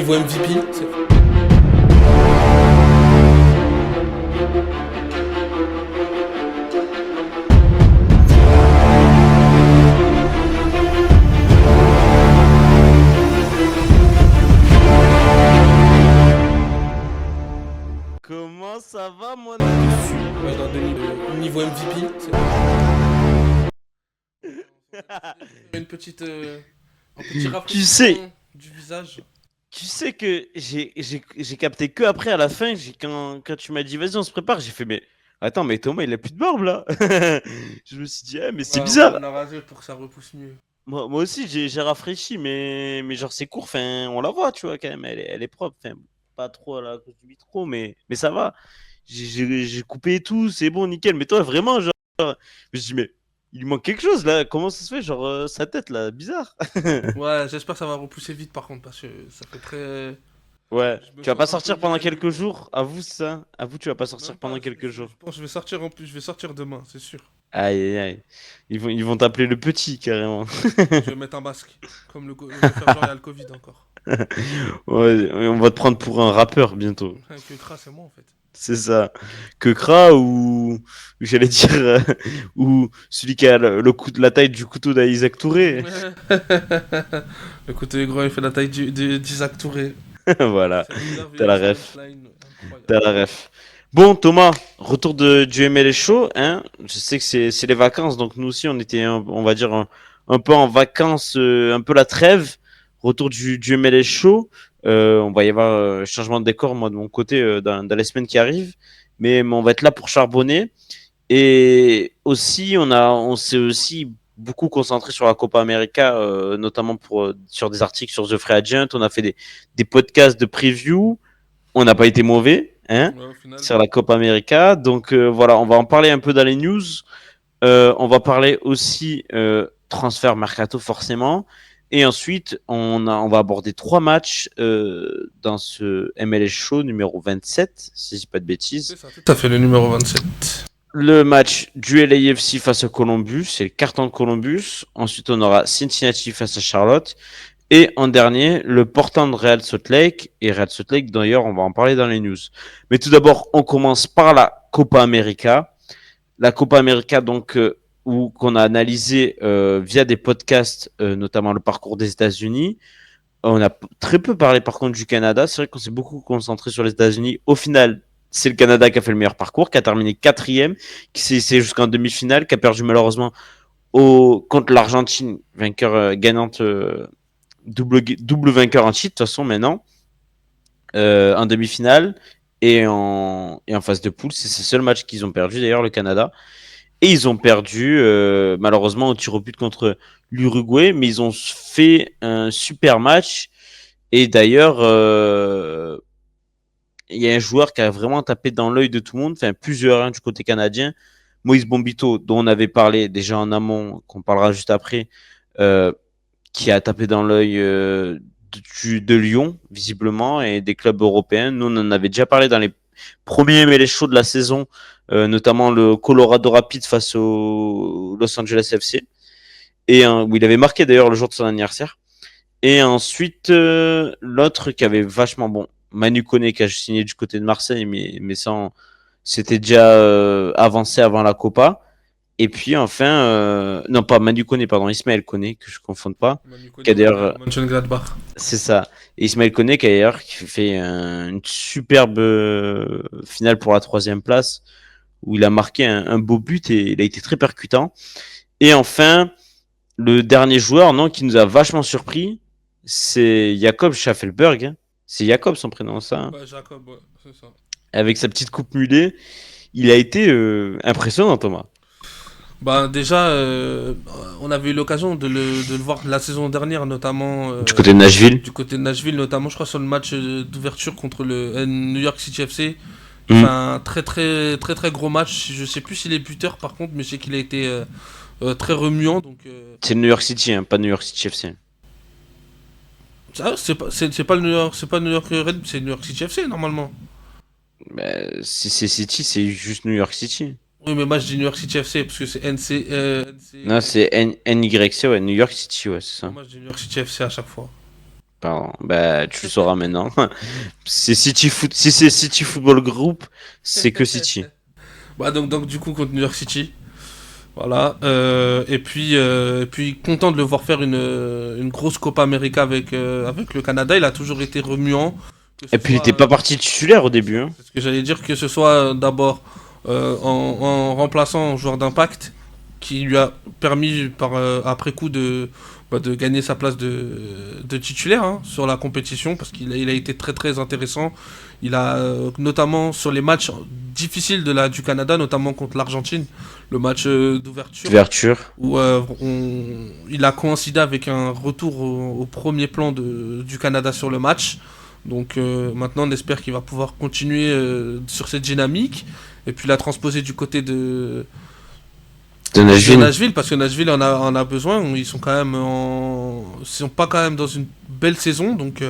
niveau MVP, Comment ça va, mon ami? ouais, dans niveau MVP, une petite, un petit Tu rafraîchissement sais, du visage. tu sais que j'ai capté que après, à la fin, quand tu m'as dit vas-y, on se prépare, j'ai fait mais attends, mais Thomas, il a plus de barbe là. Je me suis dit, mais c'est Ouais, bizarre. on a rasé pour que ça repousse mieux. Moi aussi, j'ai rafraîchi, mais genre, c'est court, enfin, on la voit, tu vois, quand même, elle est propre, enfin, pas trop là, à cause du micro, mais ça va. J'ai coupé et tout, c'est bon, nickel. Mais toi, vraiment, genre, je me dis, mais il lui manque quelque chose là, comment ça se fait, genre, sa tête là, bizarre. Ouais, j'espère que ça va repousser vite par contre, parce que ça fait très. Ouais, Je me tu vas pas sens un peu sortir pendant vilain du quelques coup. jours, avoue ça, avoue, tu vas pas sortir Même pas, pendant quelques je jours. pense que je vais sortir en plus, je vais sortir demain, c'est sûr. Aïe, aïe, aïe. Ils vont t'appeler le petit, carrément. Je vais mettre un masque, comme je vais faire genre il y a le Covid encore. Ouais, on va te prendre pour un rappeur bientôt. Que Kra, c'est moi en fait. C'est ça. Que Kra ou j'allais dire ou celui qui a la taille du couteau d'Isaac Touré. Le côté gros, il fait la taille d'Isaac Touré. Voilà, C'est bizarre, t'as vu la sa ref. punchline incroyable. T'as la ref. Bon, Thomas, retour du ML Show, hein. Je sais que c'est les vacances, donc nous aussi on était, on va dire un peu en vacances, un peu la trêve. Retour du ML Show. On va y avoir changement de décor, moi de mon côté, dans les semaines qui arrivent. Mais on va être là pour charbonner. Et aussi, on s'est aussi beaucoup concentré sur la Copa América, notamment sur des articles sur The Free Agent. On a fait des podcasts de preview. On n'a pas été mauvais, hein, Ouais, au final. sur la Copa América. Donc voilà, on va en parler un peu dans les news. On va parler aussi transfert mercato forcément. Et ensuite, on va aborder 3 matchs dans ce MLS Show numéro 27, si je dis pas de bêtises. C'est ça, tout à fait, le numéro 27. Le match du LAFC face à Columbus, c'est le carton de Columbus. Ensuite, on aura Cincinnati face à Charlotte. Et en dernier, le Portland Real Salt Lake. Et Real Salt Lake, d'ailleurs, on va en parler dans les news. Mais tout d'abord, on commence par la Copa América. La Copa América, donc, qu'on a analysé via des podcasts, notamment le parcours des États-Unis. On a très peu parlé par contre du Canada. C'est vrai qu'on s'est beaucoup concentré sur les États-Unis. Au final, c'est le Canada qui a fait le meilleur parcours, qui a terminé quatrième, qui s'est essayé jusqu'en demi-finale, qui a perdu malheureusement contre l'Argentine, vainqueur gagnante, double vainqueur en titre de toute façon maintenant, en demi-finale et en phase de poule. C'est le seul match qu'ils ont perdu d'ailleurs, le Canada. Et ils ont perdu malheureusement au tir au but contre l'Uruguay, mais ils ont fait un super match. Et d'ailleurs, il y a un joueur qui a vraiment tapé dans l'œil de tout le monde, enfin plusieurs du côté canadien, Moïse Bombito, dont on avait parlé déjà en amont, qu'on parlera juste après, euh, qui a tapé dans l'œil de Lyon, visiblement, et des clubs européens. Nous, on en avait déjà parlé dans les premiers mêlés chauds de la saison, notamment le Colorado Rapids face au Los Angeles FC, où il avait marqué d'ailleurs le jour de son anniversaire. Et ensuite, l'autre qui avait vachement bon, Manu Koné qui a signé du côté de Marseille, mais sans, c'était déjà avancé avant la Copa. Et puis enfin, non pas Manu Koné, pardon, Ismaël Koné, que je ne confonde pas, Manu qui a Koné va d'ailleurs, à Mönchengladbach. c'est ça, et Ismaël Koné qui a d'ailleurs qui fait une superbe finale pour la troisième place, où il a marqué un beau but et il a été très percutant. Et enfin, le dernier joueur, non, qui nous a vachement surpris, c'est Jakob Schaffelberg, hein. C'est Jakob son prénom, ça, hein. Ouais, Jacob, ouais, c'est ça. Avec sa petite coupe mulet. Il a été impressionnant, Thomas. Bah déjà, on avait eu l'occasion de le voir la saison dernière, notamment Du côté de Nashville. du côté de Nashville, notamment je crois sur le match d'ouverture contre le New York City FC. Il fait Mm. un très très très très gros match. Je sais plus s'il est buteur par contre, mais je sais qu'il a été très remuant. Donc C'est New York City, hein, pas New York City FC. c'est pas le New York, c'est pas New York Red, c'est New York City FC normalement. Si c'est City, c'est juste New York City. Oui, mais moi je dis New York City FC parce que c'est Non, c'est NYC, ouais, New York City, ouais, c'est ça. Moi je dis New York City FC à chaque fois. Pardon. Bah, tu le sauras maintenant. Si c'est City Football Group, c'est que City. Bah donc du coup contre New York City. Voilà. Et puis content de le voir faire une grosse Copa América avec le Canada. Il a toujours été remuant. Que Et ce puis, il soit, était pas parti titulaire au début. Hein. c'est ce que j'allais dire, que ce soit d'abord en remplaçant un joueur d'impact qui lui a permis après coup de gagner sa place de titulaire hein, sur la compétition parce qu'il a été très très intéressant. Il a notamment sur les matchs difficiles du Canada, notamment contre l'Argentine, le match d'ouverture Ouverture. où il a coïncidé avec un retour au premier plan du Canada sur le match. Donc maintenant on espère qu'il va pouvoir continuer sur cette dynamique et puis la transposer du côté De de Nashville. Nashville parce que Nashville en a besoin. Ils sont quand même ils sont pas quand même dans une belle saison donc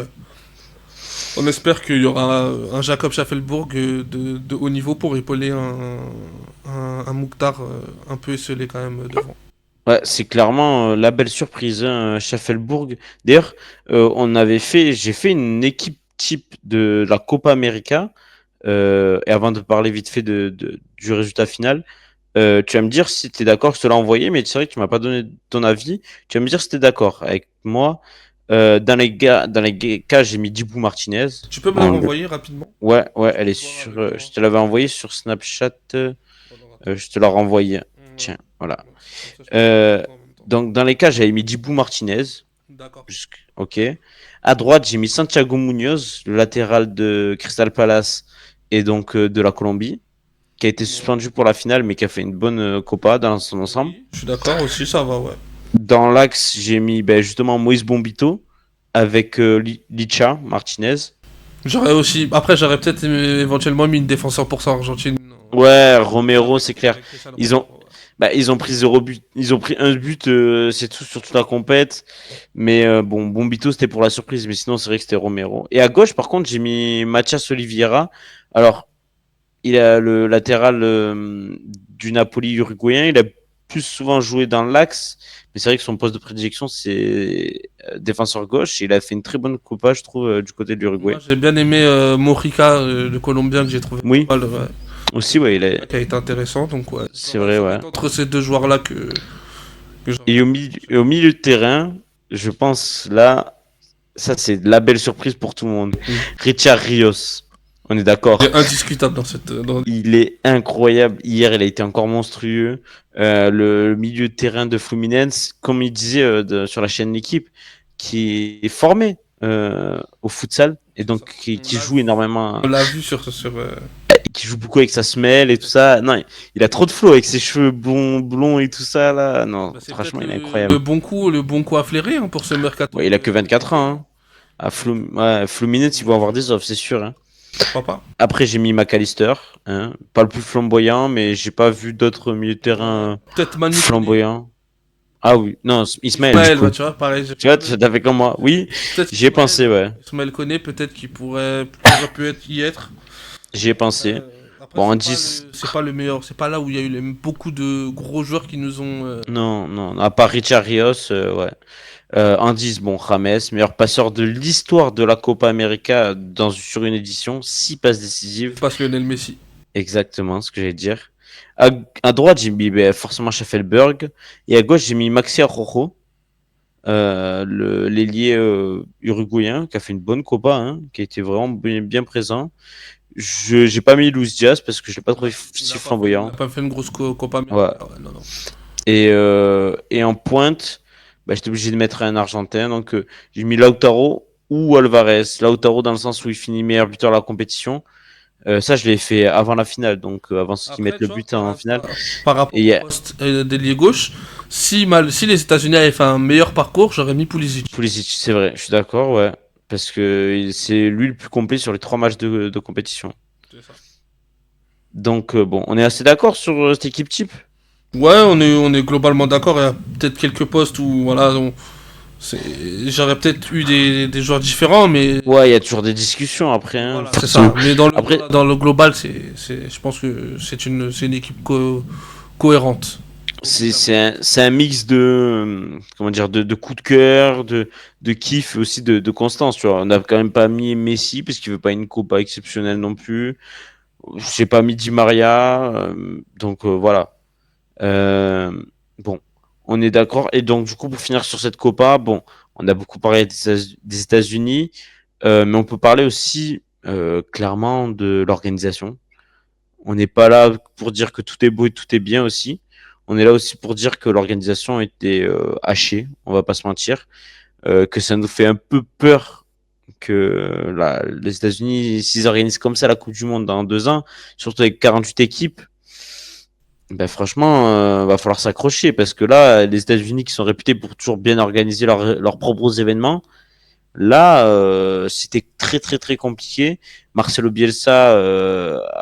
on espère qu'il y aura Jacob Schaffelburg de haut niveau pour épauler un Mouktar un peu esselé quand même devant. Ouais, c'est clairement la belle surprise, hein, Schaffelburg. D'ailleurs, j'ai fait une équipe type de la Copa América. Et avant de parler vite fait du résultat final, tu vas me dire si tu es d'accord, je te l'ai envoyé, mais c'est vrai que tu m'as pas donné ton avis. Tu vas me dire si tu es d'accord avec moi. Dans les cas, j'ai mis Dibou Martinez. Tu peux me la En- renvoyer rapidement? Ouais, ouais, elle est Je vais voir sur. avec Je te l'avais envoyé sur Snapchat. Alors, attends. Je te l'ai renvoyé. Ouais. Tiens, voilà. Comme ça, je peux regarder Euh, avec toi en même temps. donc, dans les cas, j'avais mis Dibou Martinez. D'accord. Ok. À droite, j'ai mis Santiago Munoz, le latéral de Crystal Palace et donc de la Colombie, qui a été Ouais. suspendu pour la finale, mais qui a fait une bonne Copa dans son ensemble. Oui, je suis d'accord aussi, ça va, ouais. Dans l'axe, j'ai mis ben, justement Moïse Bombito avec Licha Martinez. J'aurais aussi. Après, j'aurais peut-être éventuellement mis une défenseur pour ça, Argentine. Ouais, Romero, c'est clair. Avec Cristiano Ils ont, Romero, ouais. ils ont pris ils ont pris un but, c'est tout sur toute la compète. Mais bon, Bombito, c'était pour la surprise, mais sinon, c'est vrai que c'était Romero. Et à gauche, par contre, j'ai mis Mathias Oliveira. Alors, il a le latéral du Napoli uruguayen. Il a plus souvent joué dans l'axe, mais c'est vrai que son poste de prédilection, c'est défenseur gauche. Il a fait une très bonne coupa, je trouve, du côté de l'Uruguay. Moi, j'ai bien aimé Mojica, le Colombien, que j'ai trouvé Oui, pas mal, ouais, aussi, ouais, qui a été intéressant. Donc, ouais. c'est vrai, Ça va ouais. être entre ces deux joueurs-là que j'aurais Et au milieu de terrain, je pense là, ça c'est la belle surprise pour tout le monde. Mm. Richard Rios, on est Il est d'accord. indiscutable dans cette. Il est incroyable. Hier, il a été encore monstrueux. Le milieu de terrain de Fluminense, comme il disait sur la chaîne L'équipe, qui est formé au futsal et donc qui joue énormément, On l'a vu sur qui joue beaucoup avec sa semelle et tout ça. Non, il a trop de flow avec ses cheveux blonds et tout ça là. Non, bah, c'est peut-être franchement, il est incroyable. le bon coup à flairer hein, pour ce mercato. Ouais, il a que 24 ans. Hein. Fluminense, ils vont avoir des offres, c'est sûr. Hein. Pourquoi pas? Après, j'ai mis McAllister. Hein. Pas le plus flamboyant, mais j'ai pas vu d'autres milieux de terrain Peut-être Manu Kone. flamboyants. Ah oui, non, Ismaël, du Ismaël, coup. bah, tu vois, pareil. Tu vois, t'as fait comme moi. Oui, Peut-être j'y ai pensé, ouais. Ismaël Koné, peut-être qu'il aurait pu y être. J'y ai pensé. Après, Bon, en c'est pas 10. c'est pas le meilleur. C'est pas là où il y a eu beaucoup de gros joueurs qui nous ont. Non, non, à part Richard Rios, ouais. En 10, bon, James, meilleur passeur de l'histoire de la Copa América sur une édition, 6 passes décisives. Passe Lionel Messi. Exactement ce que j'allais dire. À, à droite, j'ai mis ben, forcément Schaffelberg. Et à gauche, j'ai mis Maxi Arrojo, l'ailier uruguayen, qui a fait une bonne copa, hein, qui a été vraiment bien présent. Je j'ai pas mis Luis Diaz parce que je l'ai pas trouvé si Il flamboyant. a pas fait une grosse Copa Ouais. América. Ouais, non, non. Et en pointe, bah, j'étais obligé de mettre un Argentin. Donc j'ai mis Lautaro ou Alvarez. Lautaro dans le sens où il finit meilleur buteur de la compétition. Ça, je l'ai fait avant la finale, donc avant ceux qui Après, mettent tu le vois, but en finale. par rapport Et au poste d'ailier gauche, si les États-Unis avaient fait un meilleur parcours, j'aurais mis Pulisic. Pulisic, c'est vrai, je suis d'accord, ouais. Parce que c'est lui le plus complet sur les 3 matchs de compétition. C'est ça. Donc bon, on est assez d'accord sur cette équipe type. Ouais, on est globalement d'accord. Il y a peut-être quelques postes où voilà, j'aurais peut-être eu des joueurs différents, mais Ouais, il y a toujours des discussions après. Hein, voilà, c'est ça. Mais Après, dans le global, je pense que c'est une équipe cohérente. C'est un mix de comment dire de coup de cœur, de kiff et aussi de constance. Tu vois, on n'a quand même pas mis Messi parce qu'il veut pas une Copa exceptionnelle non plus. J'ai pas mis Di Maria, donc voilà. Euh, bon, on est d'accord. Et donc du coup pour finir sur cette Copa, bon, on a beaucoup parlé des États-Unis, mais on peut parler aussi clairement de l'organisation. On n'est pas là pour dire que tout est beau et tout est bien aussi. On est là aussi pour dire que l'organisation était hachée, on va pas se mentir, que ça nous fait un peu peur que les États-Unis, s'ils organisent comme ça la Coupe du Monde dans 2 ans, surtout avec 48 équipes, ben franchement, va falloir s'accrocher parce que là, les États-Unis qui sont réputés pour toujours bien organiser leurs propres événements, là, c'était très très très compliqué. Marcelo Bielsa,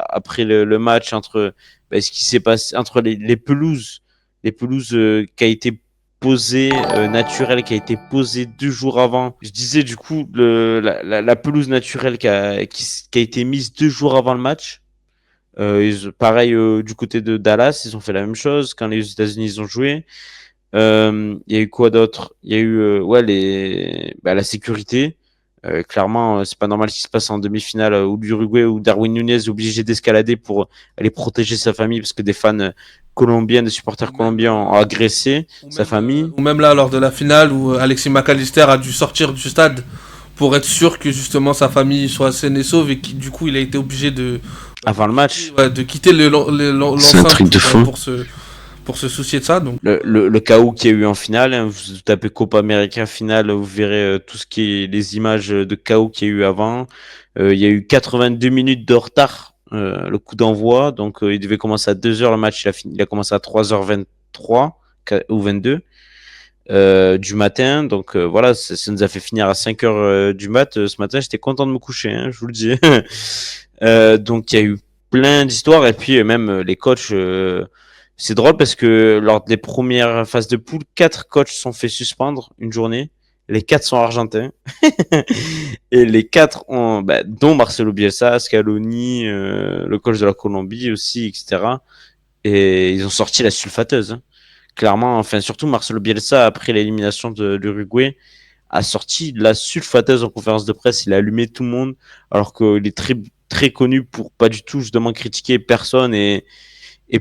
après le match entre ce qui s'est passé entre les pelouses qui a été posée naturelle, qui a été posée 2 jours avant. Je disais du coup la pelouse naturelle qui a été mise 2 jours avant le match. Pareil du côté de Dallas, ils ont fait la même chose quand les États-Unis ils ont joué. Il y a eu quoi d'autre? Il y a eu ouais la sécurité. Clairement, c'est pas normal ce qui se passe en demi-finale où l'Uruguay ou Darwin Nunez est obligé d'escalader pour aller protéger sa famille parce que des fans colombiens, des supporters colombiens ont agressé sa famille ou même là, lors de la finale, où Alexis McAllister a dû sortir du stade pour être sûr que justement sa famille soit saine et sauve, et qui, du coup, il a été obligé avant le match. de quitter C'est un truc l'enceinte de fou. pour se soucier de ça. Donc, Le chaos qu'il y a eu en finale, hein, vous tapez Copa América finale, vous verrez tout ce qui est les images de chaos qu'il y a eu avant. Il y a eu 82 minutes de retard, le coup d'envoi. Donc il devait commencer à 2 heures le match, il a commencé à 3h23 ou 22 du matin. Donc voilà, ça nous a fait finir à 5h du mat. Ce matin, j'étais content de me coucher, hein, je vous le dis. Donc il y a eu plein d'histoires et puis même les coachs. C'est drôle parce que lors des premières phases de poule, 4 coachs sont fait suspendre une journée. Les 4 sont argentins. Et les 4 ont, dont Marcelo Bielsa, Scaloni, le coach de la Colombie aussi, etc. Et ils ont sorti la sulfateuse, hein. Clairement, enfin, surtout Marcelo Bielsa, après l'élimination de l'Uruguay, a sorti la sulfateuse en conférence de presse. Il a allumé tout le monde, alors qu'il est très, très connu pour pas du tout, justement, critiquer personne et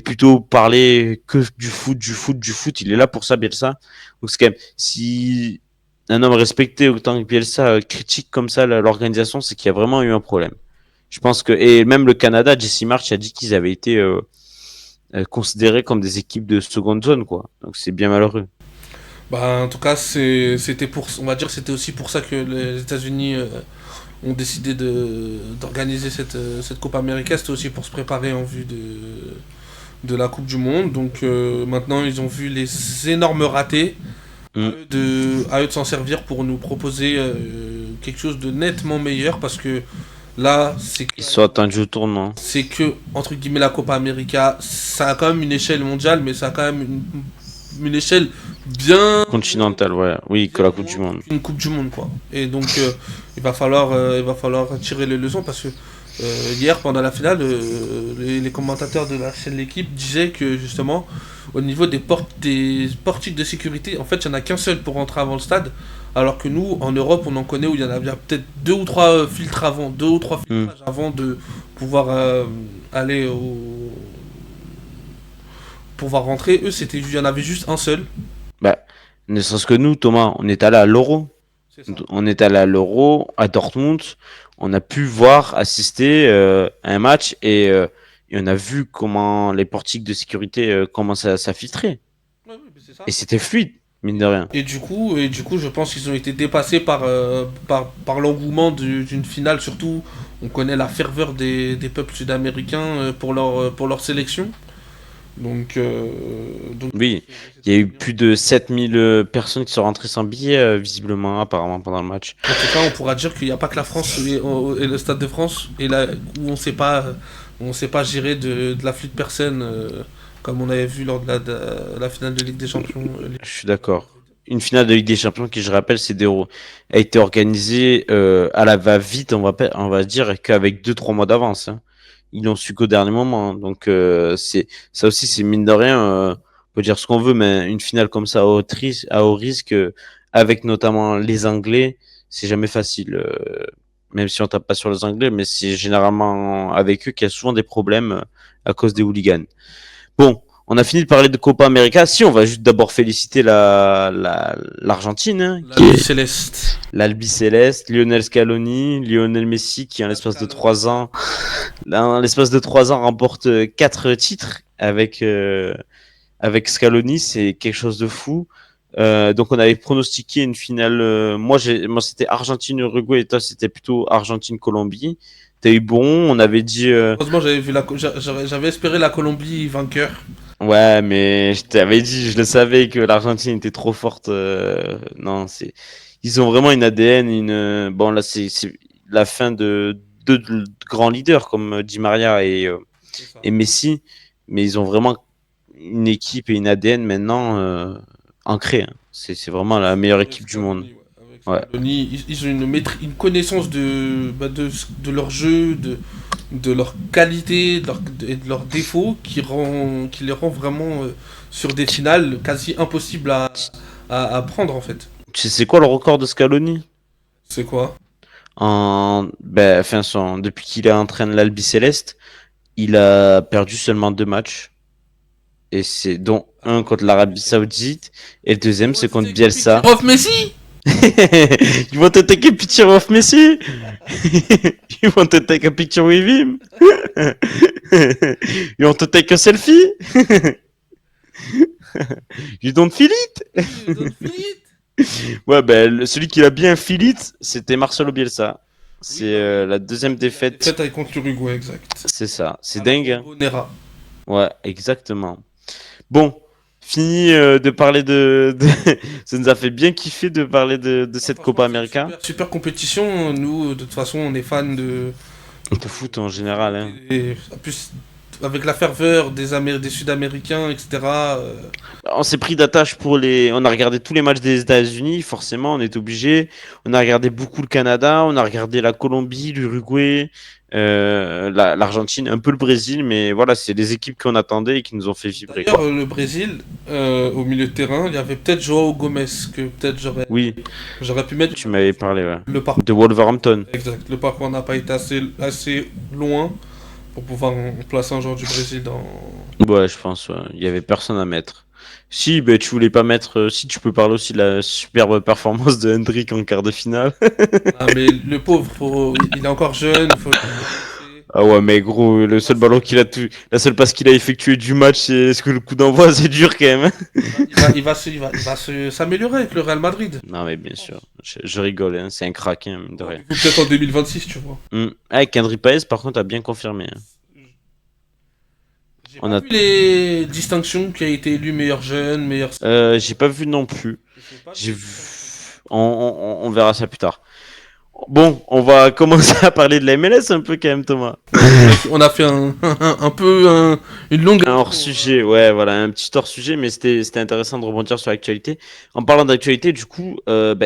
plutôt parler que du foot, du foot, du foot. Il est là pour ça, Bielsa. Donc c'est quand même, si un homme respecté autant que Bielsa critique comme ça l'organisation, c'est qu'il y a vraiment eu un problème. Je pense que, et même le Canada, Jesse March a dit qu'ils avaient été considérés comme des équipes de seconde zone, quoi. Donc c'est bien malheureux. bah, en tout cas, c'était on va dire, c'était aussi pour ça que les États-Unis ont décidé d'organiser cette Copa América. C'était aussi pour se préparer en vue de la Coupe du Monde. Donc maintenant, ils ont vu les énormes ratés. Mm. À eux de s'en servir pour nous proposer quelque chose de nettement meilleur, parce que là, Ils sont attendus au tournant. c'est que, entre guillemets, la Copa América, ça a quand même une échelle mondiale, mais ça a quand même une échelle bien, Continental, ouais. Oui, que bien la Coupe du moindre Monde. qu'une Coupe du Monde, quoi. Et donc, il va falloir tirer les leçons, parce que hier, pendant la finale, les commentateurs de la chaîne L'équipe disaient que, justement, au niveau des portiques de sécurité, en fait, il n'y en a qu'un seul pour rentrer avant le stade, alors que nous, en Europe, on en connaît où il y a peut-être deux ou trois filtres avant, deux ou trois Mm. filtrages avant de pouvoir aller au pouvoir rentrer. Eux, il y en avait juste un seul. Bah, ne serait-ce que nous, Thomas, on est allé à l'Euro. C'est ça. On est allé à l'Euro, à Dortmund. On a pu voir, assister à un match et on a vu comment les portiques de sécurité commençaient à s'infiltrer. Ouais, ouais, mais c'est ça. Et c'était fluide, mine de rien. Et du coup, je pense qu'ils ont été dépassés par l'engouement d'une finale. Surtout, on connaît la ferveur des peuples sud-américains pour leur sélection. Donc, Oui, il y a eu plus de 7000 personnes qui sont rentrées sans billet, visiblement, apparemment, pendant le match. en tout cas, on pourra dire qu'il n'y a pas que la France et le Stade de France et là où on sait pas gérer de l'afflux de personnes, comme on avait vu lors de la finale de Ligue des Champions. Je suis d'accord. Une finale de Ligue des Champions qui, je rappelle, a été organisée à la va-vite, on va dire, qu'avec 2-3 mois d'avance, hein. Ils l'ont su qu'au dernier moment. Donc, ça aussi, c'est mine de rien peut dire ce qu'on veut, mais une finale comme ça à haut risque, avec notamment les Anglais, c'est jamais facile. Même si on tape pas sur les Anglais, mais c'est généralement avec eux qu'il y a souvent des problèmes à cause des hooligans. Bon, on a fini de parler de Copa América. Si, on va juste d'abord féliciter l'Argentine, hein, La Céleste. l'Albi Céleste, Lionel Scaloni, Lionel Messi, qui en l'espace de 3 ans, remporte 4 titres avec Scaloni, c'est quelque chose de fou. Donc on avait pronostiqué une finale. Moi c'était Argentine-Uruguay et toi c'était plutôt Argentine-Colombie. T'as eu bon, on avait dit. Heureusement, j'avais espéré la Colombie vainqueur. Ouais, mais je t'avais dit, je le savais que l'Argentine était trop forte. Non, ils ont vraiment une ADN, bon là c'est la fin de deux grands leaders comme Di Maria et Messi, mais ils ont vraiment une équipe et une ADN maintenant ancrée. Hein. C'est vraiment la meilleure équipe du monde. Ouais. Ils ont une connaissance de leur jeu, de leur qualité et de leurs défauts qui les rend vraiment sur des finales quasi impossibles à prendre en fait. Tu sais c'est quoi le record de Scaloni? C'est quoi? Depuis qu'il entraîne l'Albi Céleste, il a perdu seulement 2 matchs. Et c'est dont un contre l'Arabie Saoudite et le deuxième c'est contre Bielsa. Prof Messi. You want to take a picture of Messi? You want to take a picture with him? You want to take a selfie? You don't feel it? Ouais, ben celui qui l'a bien feel it, c'était Marcelo Bielsa. C'est la deuxième défaite. Défaite contre l'Uruguay, exact. C'est ça, c'est dingue. Bonera. Ouais, exactement. Bon, fini de parler ça nous a fait bien kiffer de parler de cette Copa América. Super compétition. Nous, de toute façon, on est fans de foot en général. Hein. Et en plus, avec la ferveur des Sud-Américains, etc. On s'est pris d'attache on a regardé tous les matchs des États-Unis, forcément, on est obligé. On a regardé beaucoup le Canada, on a regardé la Colombie, l'Uruguay, l'Argentine, un peu le Brésil, mais voilà, c'est les équipes qu'on attendait et qui nous ont fait vibrer. D'ailleurs, le Brésil, au milieu de terrain, il y avait peut-être Joao Gomes que peut-être j'aurais pu mettre. Tu m'avais parlé, ouais. Le parcours de Wolverhampton. Exact. Le parcours n'a pas été assez loin pour pouvoir placer un joueur du Brésil dans. Ouais, je pense. Ouais. Il y avait personne à mettre. Si, ben tu voulais pas mettre. Si, tu peux parler aussi de la superbe performance de Hendrick en quart de finale. Ah, mais le pauvre, il est encore jeune. Ah ouais, mais gros, le seul ballon qu'il a la seule passe qu'il a effectuée du match, c'est ce que le coup d'envoi, c'est dur quand même. Il va s'améliorer avec le Real Madrid. Non, mais bien sûr, je rigole, hein, c'est un crack, hein, de rien. Peut-être en 2026, tu vois. Avec Henry Paez, par contre, a bien confirmé. Hein. J'ai pas vu les distinctions qui a été élu meilleur jeune, meilleur. J'ai pas vu non plus. J'ai vu. On verra ça plus tard. Bon, on va commencer à parler de la MLS un peu quand même, Thomas. On a fait une longue. Un hors-sujet, ouais, voilà, un petit hors-sujet, mais c'était intéressant de rebondir sur l'actualité. En parlant d'actualité, du coup, un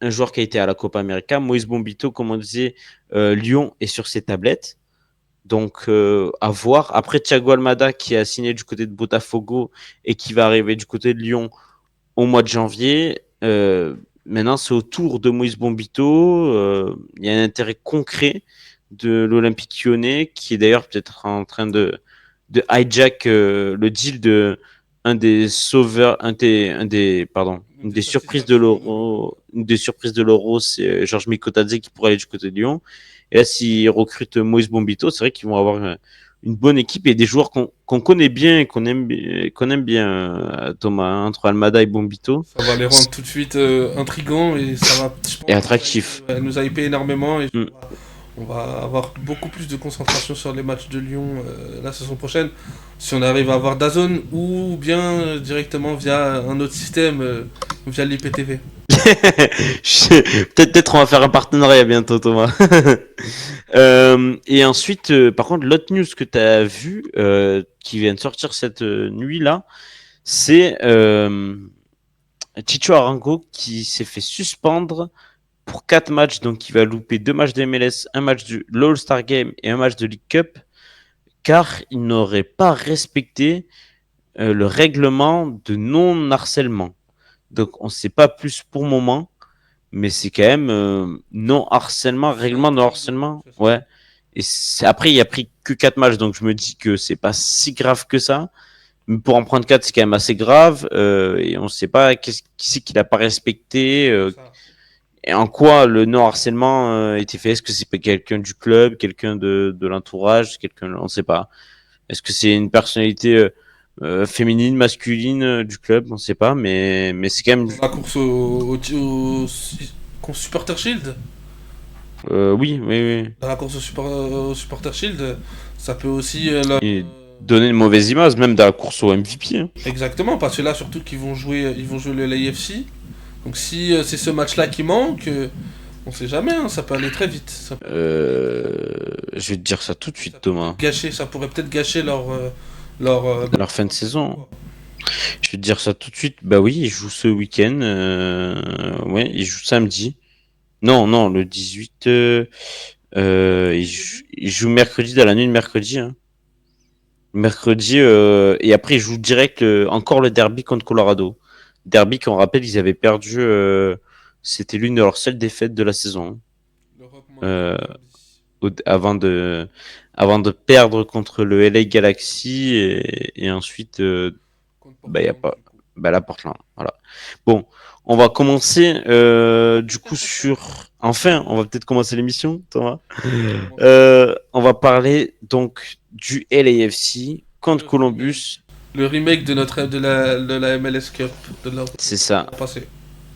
joueur qui a été à la Copa América, Moïse Bombito, comme on disait, Lyon est sur ses tablettes. Donc, à voir. Après, Thiago Almada, qui a signé du côté de Botafogo et qui va arriver du côté de Lyon au mois de janvier. Maintenant, c'est au tour de Moïse Bombito. Il y a un intérêt concret de l'Olympique Lyonnais, qui est d'ailleurs peut-être en train de hijack le deal de une des surprises de l'Euro. Une des surprises de l'Euro, c'est Georges Mikotadze qui pourrait aller du côté de Lyon. Et là, s'ils recrutent Moïse Bombito, c'est vrai qu'ils vont avoir une bonne équipe et des joueurs qu'on connaît bien et qu'on aime bien, Thomas, entre Almada et Bombito. Ça va les rendre tout de suite intrigants et ça va, je pense, et attractif. Elle nous a hypé énormément et on va avoir beaucoup plus de concentration sur les matchs de Lyon la saison prochaine. Si on arrive à avoir DAZN ou bien directement via un autre système, via l'IPTV. Peut-être on va faire un partenariat bientôt, Thomas. Et ensuite, par contre, l'autre news que tu as vu qui vient de sortir cette nuit-là, c'est Chicho Arango qui s'est fait suspendre pour 4 matchs, donc il va louper 2 matchs de MLS, un match de l'All-Star Game et un match de League Cup, car il n'aurait pas respecté le règlement de non-harcèlement. Donc, on ne sait pas plus pour le moment, mais c'est quand même non-harcèlement, règlement de non-harcèlement. Ouais. Et après, il a pris que 4 matchs, donc je me dis que c'est pas si grave que ça. Mais pour en prendre 4, c'est quand même assez grave. Et on ne sait pas qui c'est qu'il n'a pas respecté. Et en quoi le non-harcèlement était fait. Est-ce que c'est quelqu'un du club, quelqu'un de l'entourage, quelqu'un, on ne sait pas. Est-ce que c'est une personnalité féminine, masculine du club, on ne sait pas, mais c'est quand même. Dans la course au Supporter Shield. Oui, oui, oui. Dans la course au Supporter Shield, ça peut aussi... Et donner une mauvaise image, même dans la course au MVP. Hein. Exactement, parce que là, surtout qu'ils vont jouer le LAFC. Donc si c'est ce match-là qui manque, on sait jamais, hein, ça peut aller très vite. Je vais te dire ça tout de suite, Thomas. Ça pourrait peut-être gâcher Leur fin de saison. Je vais te dire ça tout de suite. Bah oui, ils jouent ce week-end. Ouais, ils jouent samedi. Non, le 18. Ils jouent mercredi, dans la nuit de mercredi. Hein. Mercredi, et après ils jouent direct encore le derby contre Colorado. Derby qu'on rappelle, ils avaient perdu. C'était l'une de leurs seules défaites de la saison. Euh, avant de perdre contre le LA Galaxy et ensuite il y a pas la Portland. Voilà. Bon, on va commencer du coup on va peut-être commencer l'émission, Thomas. On va parler donc du LAFC contre Columbus. Le remake de la MLS Cup C'est ça. Passé.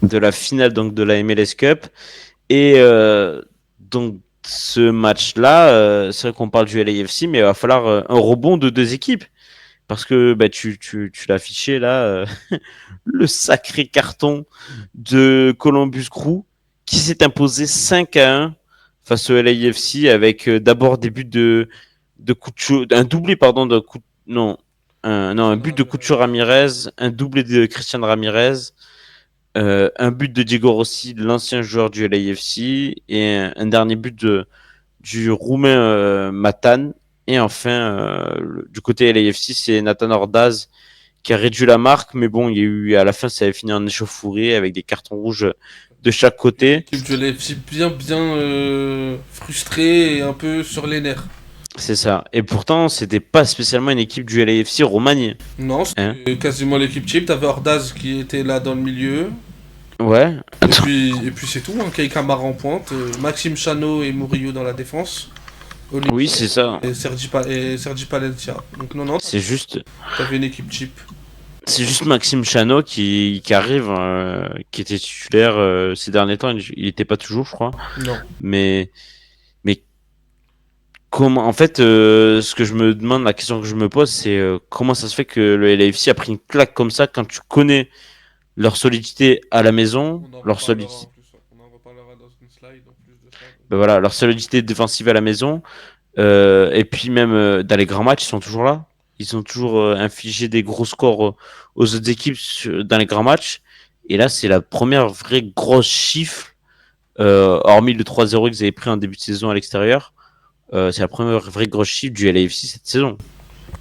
De la finale donc de la MLS Cup et donc ce match-là, c'est vrai qu'on parle du LAFC, mais il va falloir un rebond de 2 équipes. Parce que tu l'as affiché là, le sacré carton de Columbus Crew qui s'est imposé 5-1 face au LAFC avec d'abord des buts de Couture, un doublé pardon de un but de Couture Ramirez, un doublé de Christian Ramirez, un but de Diego Rossi, l'ancien joueur du LAFC, et un dernier but du Roumain Matan. Et enfin, du côté LAFC, c'est Nathan Ordaz qui a réduit la marque, mais bon, il y a eu à la fin, ça avait fini en échauffourée avec des cartons rouges de chaque côté. L'équipe du LAFC bien frustrée et un peu sur les nerfs. C'est ça. Et pourtant, c'était pas spécialement une équipe du LAFC remaniée. Non, c'était quasiment l'équipe type. T'avais Ordaz qui était là dans le milieu. Ouais. Et puis c'est tout. Hein. Kei Kamara en pointe, Maxime Chano et Murillo dans la défense. Oui, c'est ça. Et Sergi Palencia. Donc non, c'est juste. T'avais une équipe cheap. C'est juste Maxime Chano qui arrive, qui était titulaire ces derniers temps. Il n'était pas toujours, je crois. Non. Mais comment, en fait, ce que je me demande, la question que je me pose, c'est comment ça se fait que le LAFC a pris une claque comme ça quand tu connais leur solidité à la maison, leur solidité. On en reparlera dans une slide en plus de ça. Ben voilà, leur solidité défensive à la maison. Et puis même dans les grands matchs, ils sont toujours là. Ils ont toujours infligé des gros scores aux autres équipes dans les grands matchs. Et là, c'est la première vraie grosse chiffre, hormis le 3-0 qu'ils avaient pris en début de saison à l'extérieur. C'est la première vraie grosse chiffre du LAFC cette saison.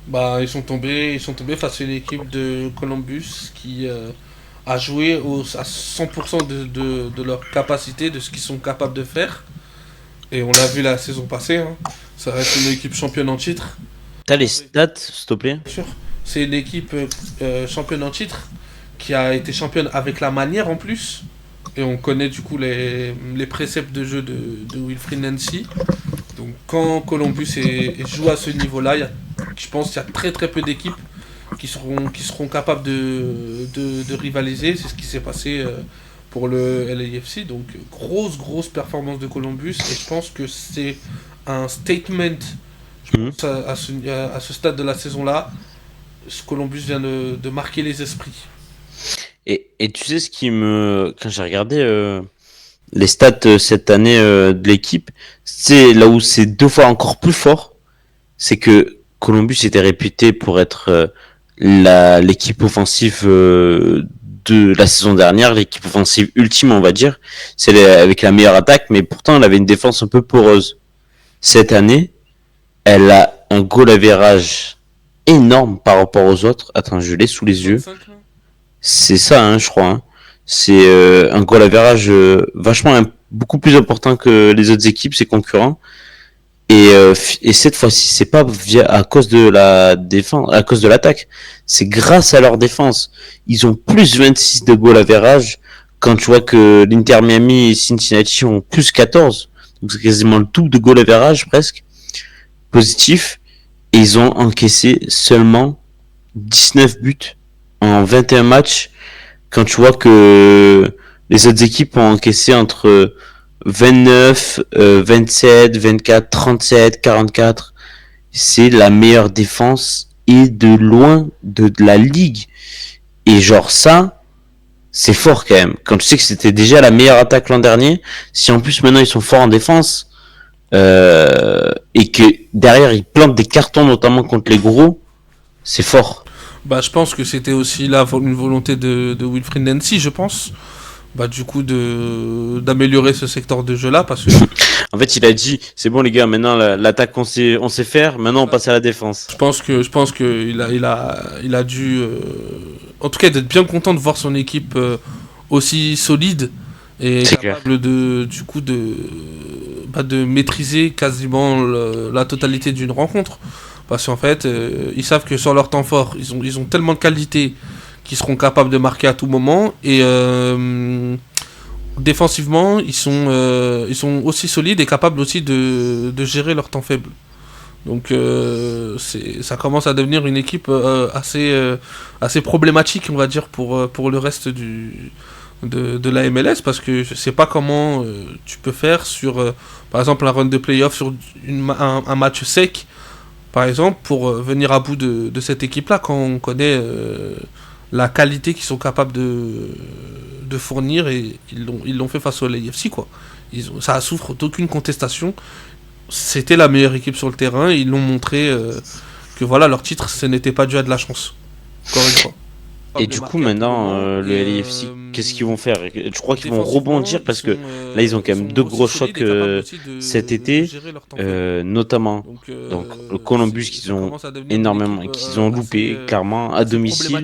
Bah, ils sont tombés face à une équipe de Columbus qui a joué à 100% de leur capacité, de ce qu'ils sont capables de faire. Et on l'a vu la saison passée, hein. Ça reste une équipe championne en titre. T'as les stats, s'il te plaît? Bien sûr. C'est une équipe championne en titre qui a été championne avec la manière en plus. Et on connaît du coup les préceptes de jeu de Wilfried Nancy. Donc quand Columbus joue à ce niveau-là, je pense qu'il y a très très peu d'équipes qui seront capables de rivaliser. C'est ce qui s'est passé pour le LAFC. Donc grosse performance de Columbus. Et je pense que c'est un statement. Je pense à ce stade de la saison-là, Columbus vient de marquer les esprits. Et tu sais ce qui quand j'ai regardé les stats cette année de l'équipe, c'est là où c'est 2 fois encore plus fort, c'est que Columbus était réputé pour être l'équipe offensive de la saison dernière, l'équipe offensive ultime, on va dire, c'est avec la meilleure attaque, mais pourtant elle avait une défense un peu poreuse. Cette année, elle a un goal average énorme par rapport aux autres. Attends, je l'ai sous les yeux. 25, là. C'est ça, hein, je crois. Hein. C'est un goal average beaucoup plus important que les autres équipes, ses concurrents. Et cette fois-ci, c'est pas à cause de la défense, à cause de l'attaque. C'est grâce à leur défense. Ils ont plus 26 de goal average quand tu vois que l'Inter Miami et Cincinnati ont plus 14. Donc c'est quasiment le double de goal average presque. Positif. Et ils ont encaissé seulement 19 buts en 21 matchs. Quand tu vois que les autres équipes ont encaissé entre 29, 27, 24, 37, 44. C'est la meilleure défense et de loin de la ligue. Et genre ça, c'est fort quand même. Quand tu sais que c'était déjà la meilleure attaque l'an dernier, si en plus maintenant ils sont forts en défense, et que derrière ils plantent des cartons notamment contre les gros, c'est fort. Bah, je pense que c'était aussi là une volonté de Wilfried Nancy, je pense. Bah, du coup, d'améliorer ce secteur de jeu-là, parce que En fait, il a dit, c'est bon les gars, maintenant l'attaque on sait faire, maintenant on passe à la défense. je pense que il a dû, en tout cas, d'être bien content de voir son équipe aussi solide et C'est clair. capable du coup, de maîtriser quasiment la totalité d'une rencontre. Parce qu'en fait, ils savent que sur leur temps fort, ils ont tellement de qualité qu'ils seront capables de marquer à tout moment. Et défensivement, ils sont aussi solides et capables aussi de gérer leur temps faible. Donc ça commence à devenir une équipe assez problématique, on va dire, pour le reste de la MLS, parce que je sais pas comment tu peux faire sur, par exemple, un run de playoff sur un match sec, par exemple, pour venir à bout de cette équipe-là, quand on connaît la qualité qu'ils sont capables de fournir, et ils l'ont fait face au LAFC, quoi. Ça souffre d'aucune contestation. C'était la meilleure équipe sur le terrain, et ils l'ont montré que voilà, leur titre, ce n'était pas dû à de la chance. Encore une fois. Et du coup, maintenant, le LAFC, qu'est-ce qu'ils vont faire? Je crois qu'ils vont rebondir parce que là, ils ont quand même deux gros chocs cet été, notamment. Donc, le Columbus qu'ils ont énormément, qu'ils ont loupé, clairement, à domicile.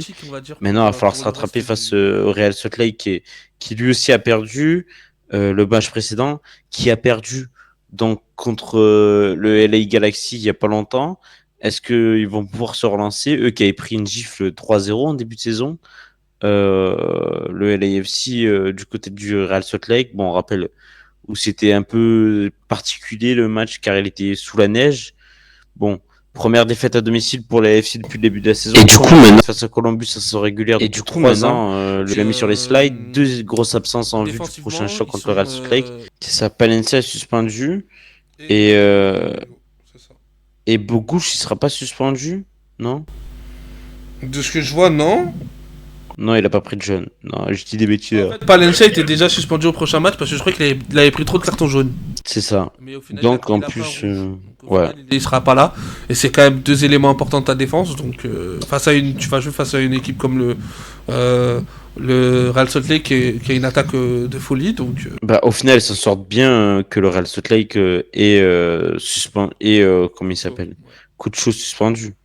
Maintenant, il va falloir se rattraper face au Real Salt Lake qui lui aussi a perdu le match précédent, qui a perdu donc contre le LA Galaxy il y a pas longtemps. Est-ce qu'ils vont pouvoir se relancer, eux qui avaient pris une gifle 3-0 en début de saison? Le LAFC du côté du Real Salt Lake, bon, on rappelle où c'était un peu particulier le match car il était sous la neige. Bon, première défaite à domicile pour la LAFC depuis le début de la saison. Et du coup, maintenant, Face à Columbus, ça se régulière et depuis du coup, 3 maintenant, ans. Le l'a mis sur les slides. Deux grosses absences en vue du prochain choc contre le Real Salt Lake. C'est ça, Palencia est suspendu. Et, c'est ça. et Boguš, il sera pas suspendu? Non? De ce que je vois, non. Non, il a pas pris de jaune. Non, je dis des bêtises. En fait, Palencia était déjà suspendu au prochain match parce que je crois qu'il avait pris trop de cartons jaunes. C'est ça. Mais au final, Donc, il a en pris un plus, rouge. Donc, au ouais. final, il sera pas là. Et c'est quand même deux éléments importants de ta défense. Donc, tu vas jouer face à une équipe comme le Real Salt Lake qui a une attaque de folie. Donc, Bah, au final, ils s'en sortent bien que le Real Salt Lake comment il s'appelle? Coup de chaud suspendu.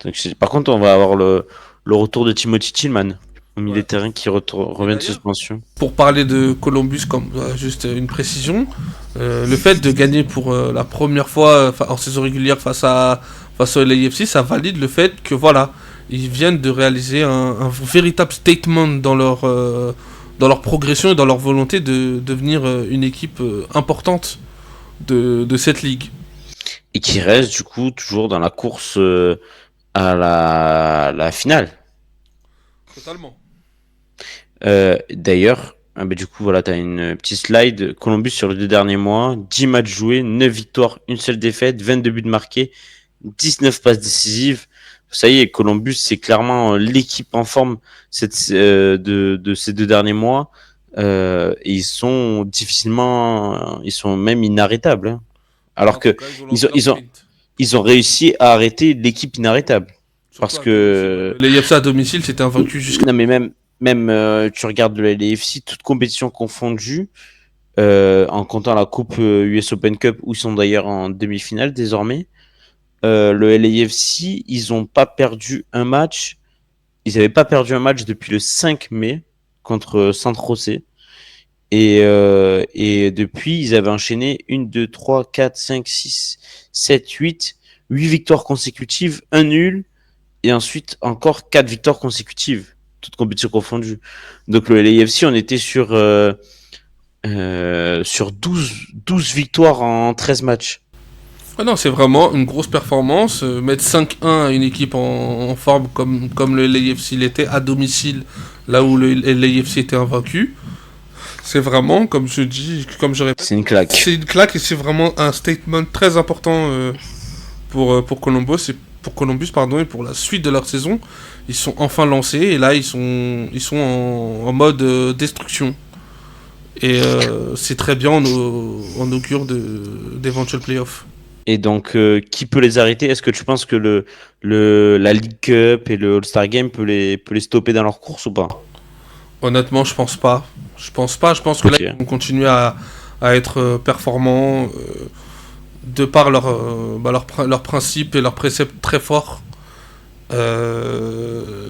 Donc, par contre, on va avoir le retour de Timothy Tillman au milieu Ouais. de terrain qui revient de d'ailleurs, suspension. pour parler de Columbus, comme juste une précision, le fait de gagner pour la première fois en saison régulière face au LAFC, ça valide le fait que voilà, ils viennent de réaliser un véritable statement dans leur progression et dans leur volonté de devenir une équipe importante de cette ligue. Et qui reste, du coup, toujours dans la course à la finale. Totalement. D'ailleurs, bah, du coup, voilà, tu as une petite slide. Columbus sur les 2 derniers mois, 10 matchs joués, 9 victoires, une seule défaite, 22 buts marqués, 19 passes décisives. Ça y est, Columbus, c'est clairement l'équipe en forme de ces 2 derniers mois. Et ils sont ils sont même inarrêtables. Hein. Alors que ils ont réussi à arrêter l'équipe inarrêtable. Parce que Les LAFC à domicile, c'était invaincu jusqu'à. non, mais même tu regardes le LAFC, toutes compétitions confondues, en comptant la Coupe US Open Cup, où ils sont d'ailleurs en demi-finale désormais. le LAFC, ils ont pas perdu un match. Ils n'avaient pas perdu un match depuis le 5 mai contre San José. Et depuis, ils avaient enchaîné 1, 2, 3, 4, 5, 6, 7, 8 victoires consécutives, un nul, et ensuite encore 4 victoires consécutives, toutes compétitions confondues. Donc le LAFC, on était sur 12 victoires en 13 matchs. Ah non, c'est vraiment une grosse performance. Mettre 5-1 à une équipe en forme comme le LAFC l'était à domicile, là où le LAFC était invaincu. C'est vraiment, comme je dis, comme je répète, C'est une claque. c'est une claque et c'est vraiment un statement très important pour Columbus, pardon, et pour la suite de leur saison. Ils sont enfin lancés et là ils sont en mode destruction. Et c'est très bien en augure d'éventuels playoffs. Et donc, qui peut les arrêter? Est-ce que tu penses que la League Cup et le All-Star Game peut les stopper dans leur course ou pas? Honnêtement, je pense pas. Je pense pas. Je pense que là, Ok. ils vont continuer à être performants de par leurs principes et leurs préceptes très forts.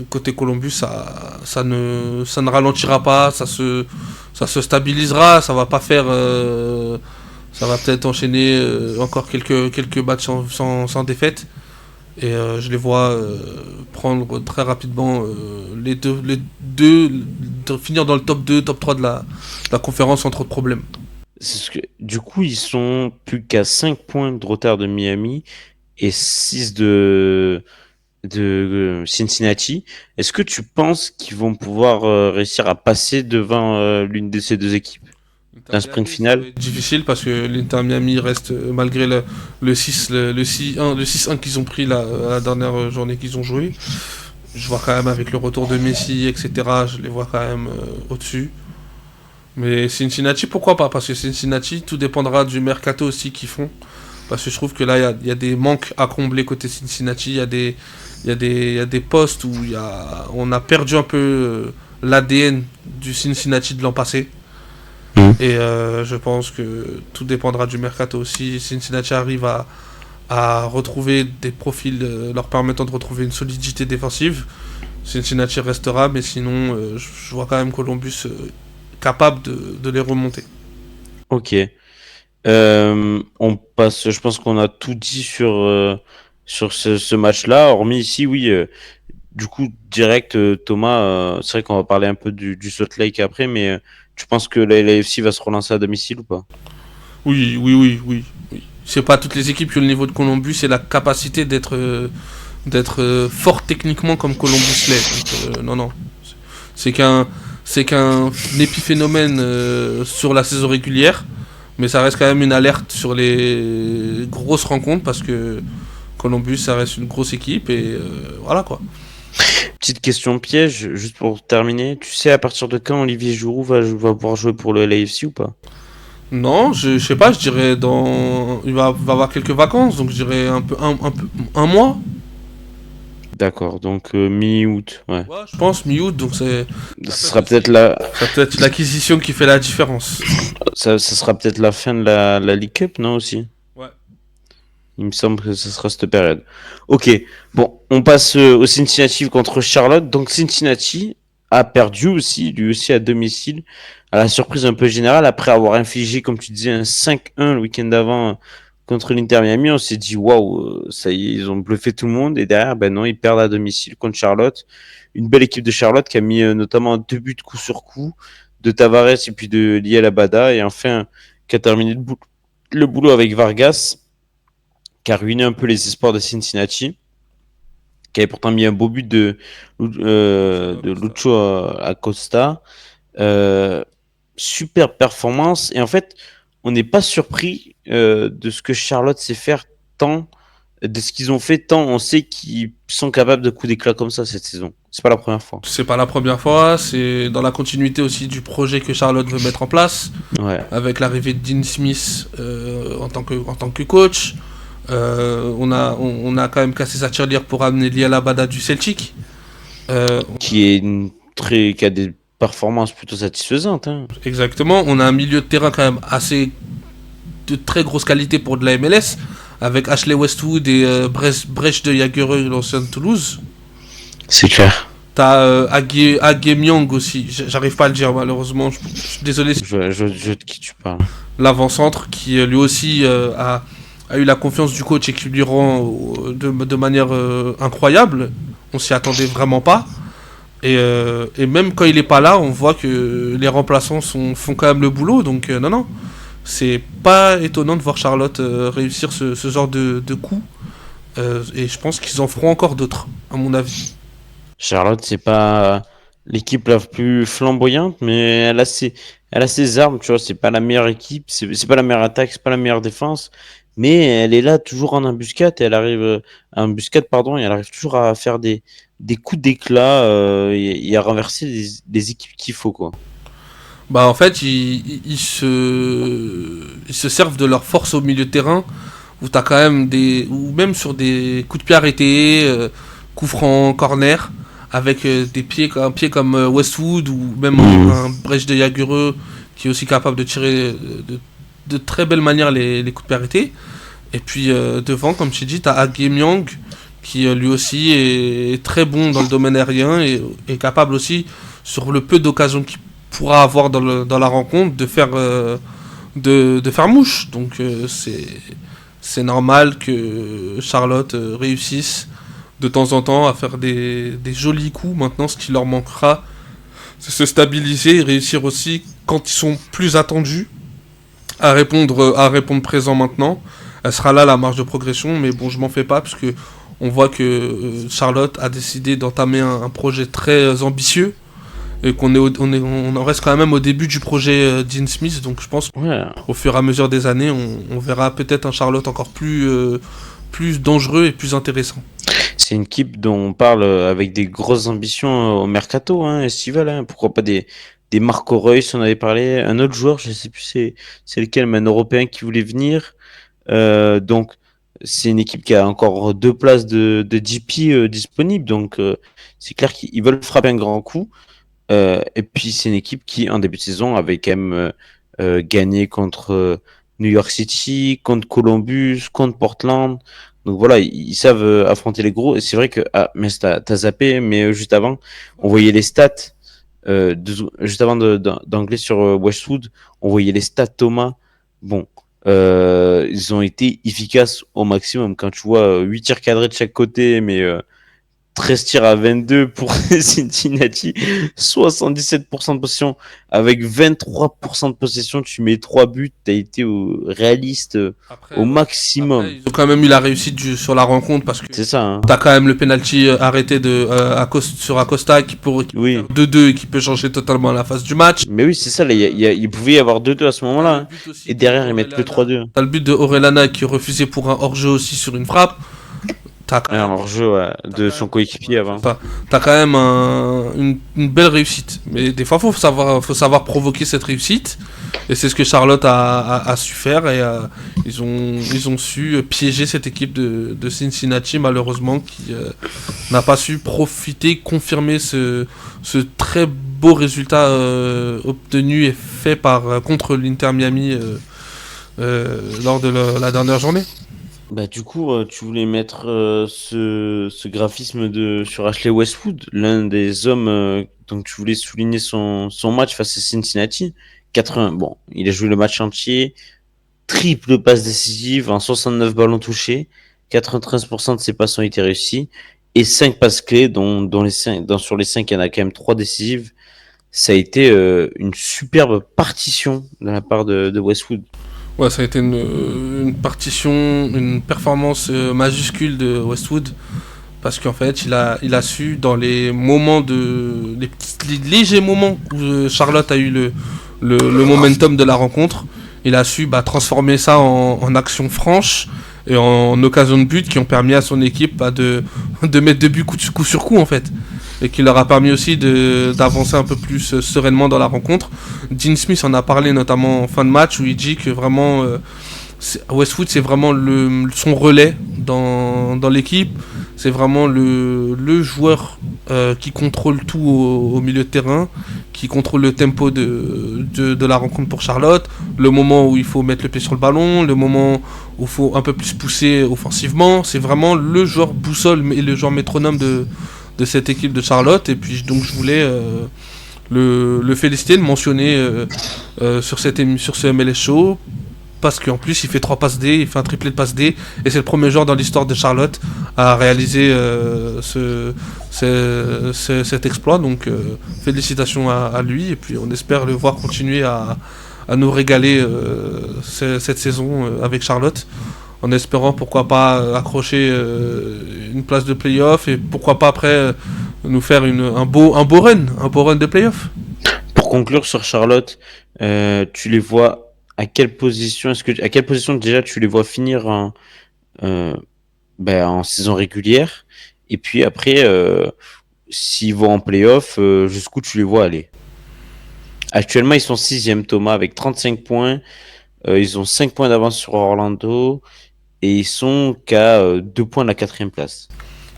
Côté Columbus, ça ne ralentira pas, ça se stabilisera, ça va pas faire. Ça va peut-être enchaîner encore quelques matchs sans défaite. Et je les vois prendre très rapidement finir dans le top 2, top 3 de la conférence sans trop de problèmes. Du coup, ils sont plus qu'à 5 points de retard de Miami et 6 de Cincinnati. Est-ce que tu penses qu'ils vont pouvoir réussir à passer devant l'une de ces deux équipes L'Inter d'un sprint Miami, ça va final? être difficile parce que l'Inter Miami reste, malgré le 6, le 6-1, le 6-1 qu'ils ont pris la dernière journée qu'ils ont joué. Je vois quand même avec le retour de Messi, etc., je les vois quand même au-dessus. Mais Cincinnati, pourquoi pas? Parce que Cincinnati, tout dépendra du mercato aussi qu'ils font. Parce que je trouve que là, il y a des manques à combler côté Cincinnati. Il y a des postes où on a perdu un peu l'ADN du Cincinnati de l'an passé. Mhm. Et je pense que tout dépendra du mercato aussi. Cincinnati arrive à retrouver des profils leur permettant de retrouver une solidité défensive. Cincinnati restera, mais sinon, je vois quand même Columbus capable de les remonter. Ok. On passe, je pense qu'on a tout dit sur ce match-là, hormis ici, oui. Du coup, direct, Thomas, c'est vrai qu'on va parler un peu du Salt Lake après, mais tu penses que la LAFC va se relancer à domicile ou pas? Oui, oui, oui, oui, oui. C'est pas toutes les équipes qui ont le niveau de Columbus et la capacité d'être fort techniquement comme Columbus l'est. Donc, non, non. C'est qu'un, c'est qu'un épiphénomène sur la saison régulière, mais ça reste quand même une alerte sur les grosses rencontres parce que Columbus, ça reste une grosse équipe et voilà quoi. Petite question piège, juste pour terminer. Tu sais à partir de quand Olivier Giroud va pouvoir jouer pour le LAFC ou pas? Non, je sais pas, je dirais il va avoir quelques vacances, donc je dirais un mois. D'accord, donc mi-août, ouais. Ouais, je pense mi-août, donc Ce ça peut sera être peut-être aussi, la, ça peut être l'acquisition qui fait la différence. ça sera peut-être la fin de la League Cup, non aussi? Ouais. Il me semble que ce sera cette période. Ok, bon, on passe au Cincinnati contre Charlotte. Donc Cincinnati a perdu aussi, lui aussi à domicile, à la surprise un peu générale, après avoir infligé, comme tu disais, un 5-1 le week-end d'avant contre l'Inter Miami. On s'est dit, waouh, ça y est, ils ont bluffé tout le monde. Et derrière, ben non, ils perdent à domicile contre Charlotte. Une belle équipe de Charlotte qui a mis notamment 2 buts coup sur coup de Tavares et puis de Liel Abada. Et enfin, qui a terminé le boulot avec Vargas qui a ruiné un peu les espoirs de Cincinnati, qui avait pourtant mis un beau but de Lucho Acosta. Euh, Super performance. Et en fait, on n'est pas surpris de ce que Charlotte sait faire tant, de ce qu'ils ont fait tant. On sait qu'ils sont capables de coups d'éclat comme ça cette saison. C'est pas la première fois. C'est pas la première fois, c'est dans la continuité aussi du projet que Charlotte veut mettre en place, Ouais. avec l'arrivée de Dean Smith en tant que coach. On a quand même cassé sa tirelire pour amener Liel Abada du Celtic. Euh, Qui a des performances plutôt satisfaisantes. Hein. Exactement, on a un milieu de terrain quand même assez de très grosse qualité pour de la MLS, avec Ashley Westwood et Brecht de Jagereux, l'ancien de Toulouse. C'est clair. T'as Age Myong aussi, j'arrive pas à le dire malheureusement, je suis désolé. Je de qui tu parles. L'avant-centre qui lui aussi a eu la confiance du coach et qui lui rend de manière incroyable. On s'y attendait vraiment pas. Et même quand il est pas là, on voit que les remplaçants font quand même le boulot. Donc non, c'est pas étonnant de voir Charlotte réussir ce genre de coup. Et je pense qu'ils en feront encore d'autres, à mon avis. Charlotte, c'est pas l'équipe la plus flamboyante, mais elle a ses armes, tu vois. C'est pas la meilleure équipe, c'est pas la meilleure attaque, c'est pas la meilleure défense, mais elle est là toujours en embuscade. Et elle arrive en embuscade, pardon, et elle arrive toujours à faire des coups d'éclat et à renverser les équipes qu'il faut, quoi. Bah en fait, ils se servent de leur force au milieu de terrain, où t'as quand même ou même sur des coups de pied arrêtés, coups francs, corner, avec un pied comme Westwood ou même un Brecht de Jagereux qui est aussi capable de tirer de très belle manière les coups de pied arrêtés. Et puis devant, comme je t'ai dit, t'as Age Myong qui lui aussi est très bon dans le domaine aérien et est capable aussi, sur le peu d'occasions qu'il pourra avoir dans la rencontre, de faire mouche. Donc c'est normal que Charlotte réussisse de temps en temps à faire des jolis coups. Maintenant, ce qui leur manquera, c'est se stabiliser et réussir aussi, quand ils sont plus attendus, à répondre présent maintenant. Elle sera là, la marge de progression, mais bon, je m'en fais pas, parce que on voit que Charlotte a décidé d'entamer un projet très ambitieux, et on en reste quand même au début du projet Dean Smith, donc je pense qu'au fur et à mesure des années, on verra peut-être un Charlotte encore plus dangereux et plus intéressant. C'est une équipe dont on parle avec des grosses ambitions au mercato, estival, pourquoi pas des Marco Reus, on avait parlé, un autre joueur, je sais plus c'est lequel, mais un Européen qui voulait venir. Donc c'est une équipe qui a encore 2 places de GP disponibles, donc c'est clair qu'ils veulent frapper un grand coup. Et puis c'est une équipe qui, en début de saison, avait quand même gagné contre New York City, contre Columbus, contre Portland. Donc voilà, ils savent affronter les gros. Et c'est vrai que mais t'as zappé, mais juste avant, on voyait les stats. Juste avant d'angler sur Westwood, on voyait les stats Thomas. Bon, ils ont été efficaces au maximum. Quand tu vois 8 tirs cadrés de chaque côté, mais 13 tirs à 22 pour Cincinnati, 77% de possession, avec 23% de possession, tu mets 3 buts, t'as été réaliste au maximum. Après, ils ont quand même eu la réussite sur la rencontre, parce que c'est ça. T'as quand même le penalty arrêté sur Acosta qui peut faire 2-2 et qui peut changer totalement la phase du match. Mais oui, c'est ça, il pouvait y avoir 2-2 à ce moment-là. Et derrière, ils mettent le 3-2. T'as le but de Orellana qui est refusé pour un hors-jeu aussi sur une frappe. Un hors-jeu de son coéquipier avant. T'as quand même une belle réussite. Mais des fois, faut savoir provoquer cette réussite. Et c'est ce que Charlotte a su faire. Et ils ont su piéger cette équipe de Cincinnati, malheureusement, qui n'a pas su confirmer ce très beau résultat obtenu et fait contre l'Inter Miami lors de la dernière journée. Bah du coup, tu voulais mettre ce graphisme sur Ashley Westwood, l'un des hommes donc tu voulais souligner son match face à Cincinnati. 80, bon, il a joué le match entier, triple passe décisive en 69 ballons touchés, 93% de ses passes ont été réussies et 5 passes clés sur les 5, il y en a quand même 3 décisives. Ça a été une superbe partition de la part de Westwood. Ouais, ça a été une performance majuscule de Westwood, parce qu'en fait, il a su, dans les moments les légers moments où Charlotte a eu le momentum de la rencontre, il a su transformer ça en action franche et en occasion de but qui ont permis à son équipe de mettre 2 buts coup sur coup en fait. Et qui leur a permis aussi d'avancer un peu plus sereinement dans la rencontre. Dean Smith en a parlé notamment en fin de match, où il dit que vraiment Westwood c'est vraiment son relais dans l'équipe. c'est vraiment le joueur qui contrôle tout au milieu de terrain, qui contrôle le tempo de la rencontre pour Charlotte, le moment où il faut mettre le pied sur le ballon, le moment où il faut un peu plus pousser offensivement. C'est vraiment le joueur boussole et le joueur métronome de cette équipe de Charlotte. Et puis donc je voulais le féliciter, le mentionner sur ce MLS Show. Parce qu'en plus il fait 3 passes D, il fait un triplé de passes D, et c'est le premier joueur dans l'histoire de Charlotte à réaliser cet exploit. Donc félicitations à lui, et puis on espère le voir continuer à nous régaler cette saison avec Charlotte, en espérant pourquoi pas accrocher une place de playoff, et pourquoi pas après nous faire un beau run de playoff. Pour conclure sur Charlotte, tu les vois à quelle position à quelle position déjà tu les vois finir en saison régulière, et puis après s'ils vont en playoff, jusqu'où tu les vois aller? Actuellement ils sont 6e, Thomas, avec 35 points. Ils ont 5 points d'avance sur Orlando et ils sont qu'à 2 points de la 4e place.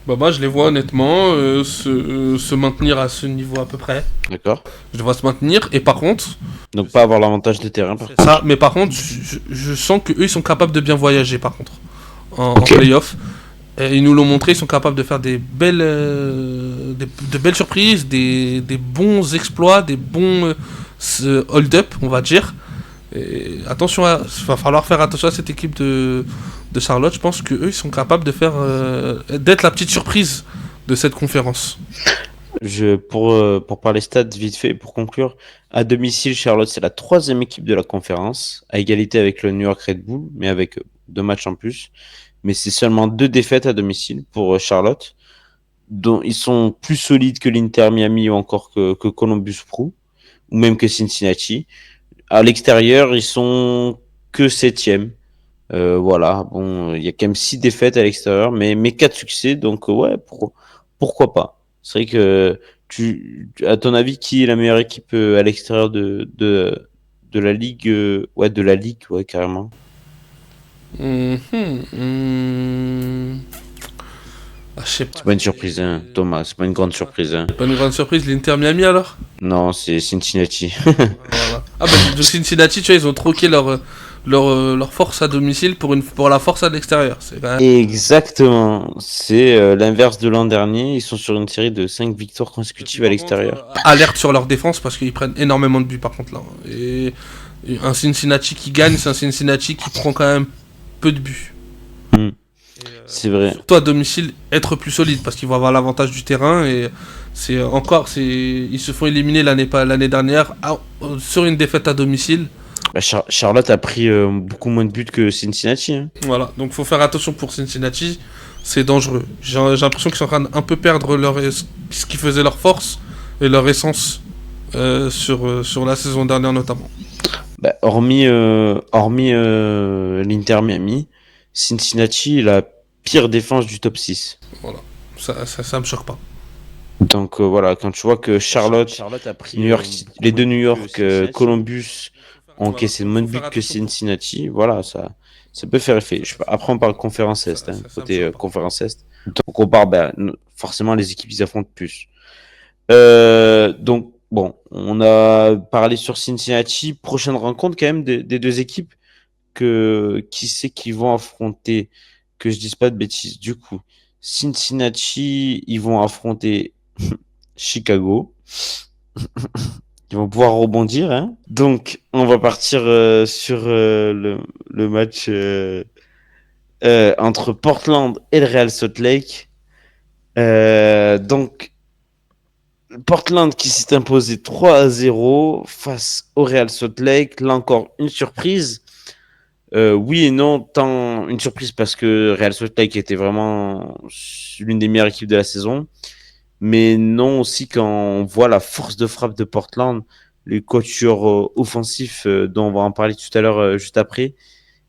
Bah moi je les vois honnêtement se maintenir à ce niveau à peu près. D'accord. Je les vois se maintenir, et par contre... Donc pas avoir l'avantage de terrain par contre. Ça, mais par contre je sens qu'eux ils sont capables de bien voyager par contre en Ok. playoff. Et ils nous l'ont montré, ils sont capables de faire des belles, de belles surprises, des bons exploits, des bons hold-up, on va dire. Et attention, va falloir faire attention à cette équipe de Charlotte. Je pense qu'eux, ils sont capables de faire, d'être la petite surprise de cette conférence. Pour parler stats vite fait, pour conclure, à domicile, Charlotte, c'est la 3e équipe de la conférence, à égalité avec le New York Red Bull, mais avec 2 matchs en plus. Mais c'est seulement 2 défaites à domicile pour Charlotte, dont ils sont plus solides que l'Inter Miami ou encore que Columbus Crew, ou même que Cincinnati. À l'extérieur, ils sont que 7e. Voilà, bon, il y a quand même 6 défaites à l'extérieur, mais 4 succès, donc ouais, pourquoi pas. C'est vrai que à ton avis, qui est la meilleure équipe à l'extérieur de la ligue, ouais, de la ligue, ouais, carrément. Ah, je sais pas. C'est pas une surprise, hein, Thomas, c'est pas une grande surprise, hein. Pas une grande surprise, l'Inter Miami alors. Non, c'est Cincinnati. Voilà. Ah bah de Cincinnati, tu vois, ils ont troqué leur force à domicile pour la force à l'extérieur. C'est quand même... Exactement, c'est l'inverse de l'an dernier. Ils sont sur une série de 5 victoires consécutives à l'extérieur. Alerte sur leur défense parce qu'ils prennent énormément de buts par contre là. Et un Cincinnati qui gagne, c'est un Cincinnati qui prend quand même peu de buts. C'est vrai. Surtout à domicile, être plus solide parce qu'ils vont avoir l'avantage du terrain, et ils se font éliminer l'année dernière sur une défaite à domicile. Bah, Charlotte a pris beaucoup moins de buts que Cincinnati, hein. Voilà, donc faut faire attention pour Cincinnati, c'est dangereux. J'ai l'impression qu'ils sont en train d'un peu perdre ce qui faisait leur force et leur essence sur la saison dernière notamment. Bah, hormis l'Inter Miami, Cincinnati est la pire défense du top 6. Voilà, ça me choque pas. Donc voilà, quand tu vois que Charlotte a pris New York, les deux New York, Columbus ont encaissé moins de buts que Cincinnati, voilà, ça peut faire effet. Après, on parle conférence Est, hein, côté conférence Est. Donc on parle, forcément, les équipes, ils affrontent plus. Donc, bon, on a parlé sur Cincinnati. Prochaine rencontre, quand même, des deux équipes qui c'est qui vont affronter, que je dise pas de bêtises. Du coup, Cincinnati, ils vont affronter Chicago. Ils vont pouvoir rebondir, hein. Donc, on va partir sur le match entre Portland et le Real Salt Lake. Donc, Portland qui s'est imposé 3-0 face au Real Salt Lake. Là encore, une surprise. Oui et non, tant une surprise parce que Real Salt Lake était vraiment l'une des meilleures équipes de la saison. Mais non aussi quand on voit la force de frappe de Portland, les coachures offensifs dont on va en parler tout à l'heure juste après.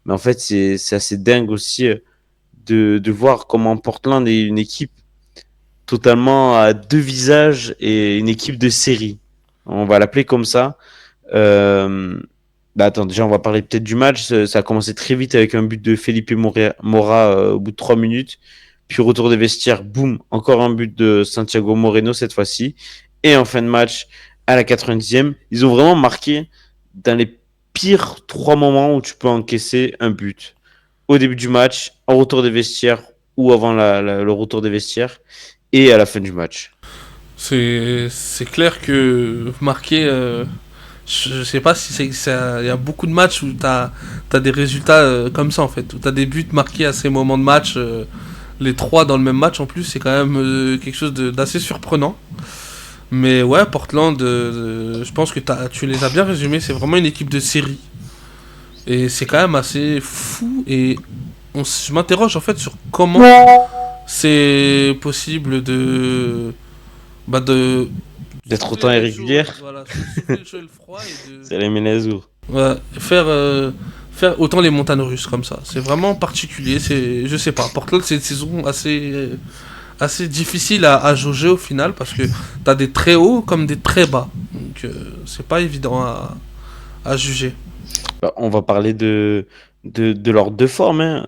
Mais en fait, c'est assez dingue aussi de voir comment Portland est une équipe totalement à deux visages et une équipe de série. On va l'appeler comme ça. Attends, déjà, on va parler peut-être du match. Ça a commencé très vite avec un but de Felipe Mora au bout de 3 minutes. Puis retour des vestiaires, boum, encore un but de Santiago Moreno cette fois-ci. Et en fin de match, à la 90e, ils ont vraiment marqué dans les pires 3 moments où tu peux encaisser un but. Au début du match, en retour des vestiaires ou avant le retour des vestiaires et à la fin du match. C'est clair que marquer, je sais pas si c'est il y a beaucoup de matchs où t'as des résultats comme ça en fait, où t'as des buts marqués à ces moments de match, les trois dans le même match en plus, c'est quand même quelque chose d'assez surprenant. Mais ouais, Portland, je pense que tu les as bien résumés, c'est vraiment une équipe de série. Et c'est quand même assez fou. Et je m'interroge en fait sur comment c'est possible bah de D'être souffler autant le chaud, irrégulière, voilà, souffler le chaud et le froid et de c'est les Ménézour. ouais, faire autant les montagnes russes comme ça. C'est vraiment particulier. Je sais pas. Portland, c'est une saison assez difficile à jauger au final parce que t'as des très hauts comme des très bas. Donc c'est pas évident à juger. Bah, on va parler de leurs deux formes, hein.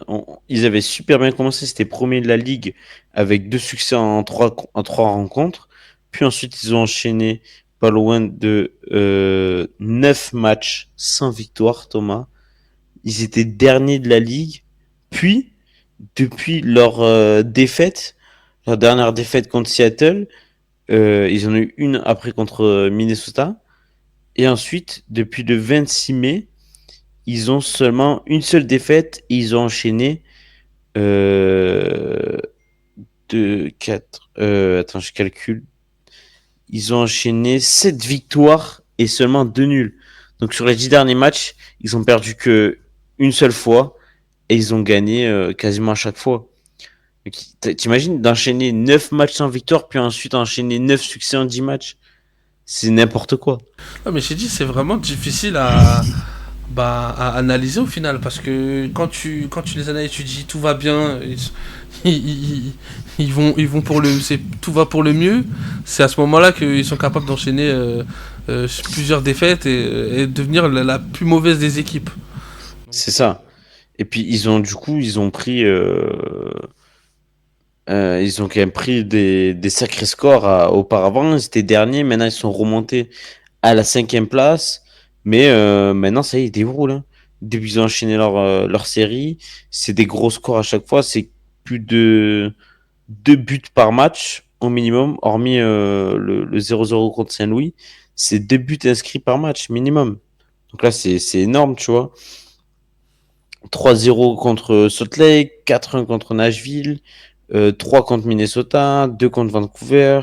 Ils avaient super bien commencé, c'était premier de la ligue avec 2 succès en trois rencontres. Puis ensuite, ils ont enchaîné pas loin de 9 matchs sans victoire, Thomas. Ils étaient derniers de la ligue. Puis, depuis leur dernière défaite contre Seattle, ils en ont eu une après contre Minnesota. Et ensuite, depuis le 26 mai, ils ont seulement une seule défaite et ils ont enchaîné euh, 2, 4. Attends, je calcule. Ils ont enchaîné 7 victoires et seulement 2 nuls. Donc sur les 10 derniers matchs, ils ont perdu que une seule fois et ils ont gagné quasiment à chaque fois. T'imagines d'enchaîner 9 matchs sans victoire puis ensuite enchaîner 9 succès en 10 matchs? C'est n'importe quoi. Ah, mais j'ai dit, c'est vraiment difficile à analyser au final parce que quand tu les analyses, tu dis tout va bien, ils vont pour tout va pour le mieux. C'est à ce moment-là qu'ils sont capables d'enchaîner plusieurs défaites et devenir la plus mauvaise des équipes. Donc, C'est ça. Et puis ils ont pris ils ont quand même pris des sacrés scores auparavant. Ils étaient derniers, maintenant ils sont remontés à la 5e place. Mais maintenant, ça y est, ils déroulent, hein. Depuis qu'ils ont enchaîné leur série, c'est des gros scores à chaque fois. C'est plus de 2 buts par match au minimum, hormis le 0-0 contre Saint-Louis. C'est 2 buts inscrits par match minimum. Donc là, c'est énorme, tu vois. 3-0 contre Salt Lake, 4-1 contre Nashville, 3 contre Minnesota, 2 contre Vancouver,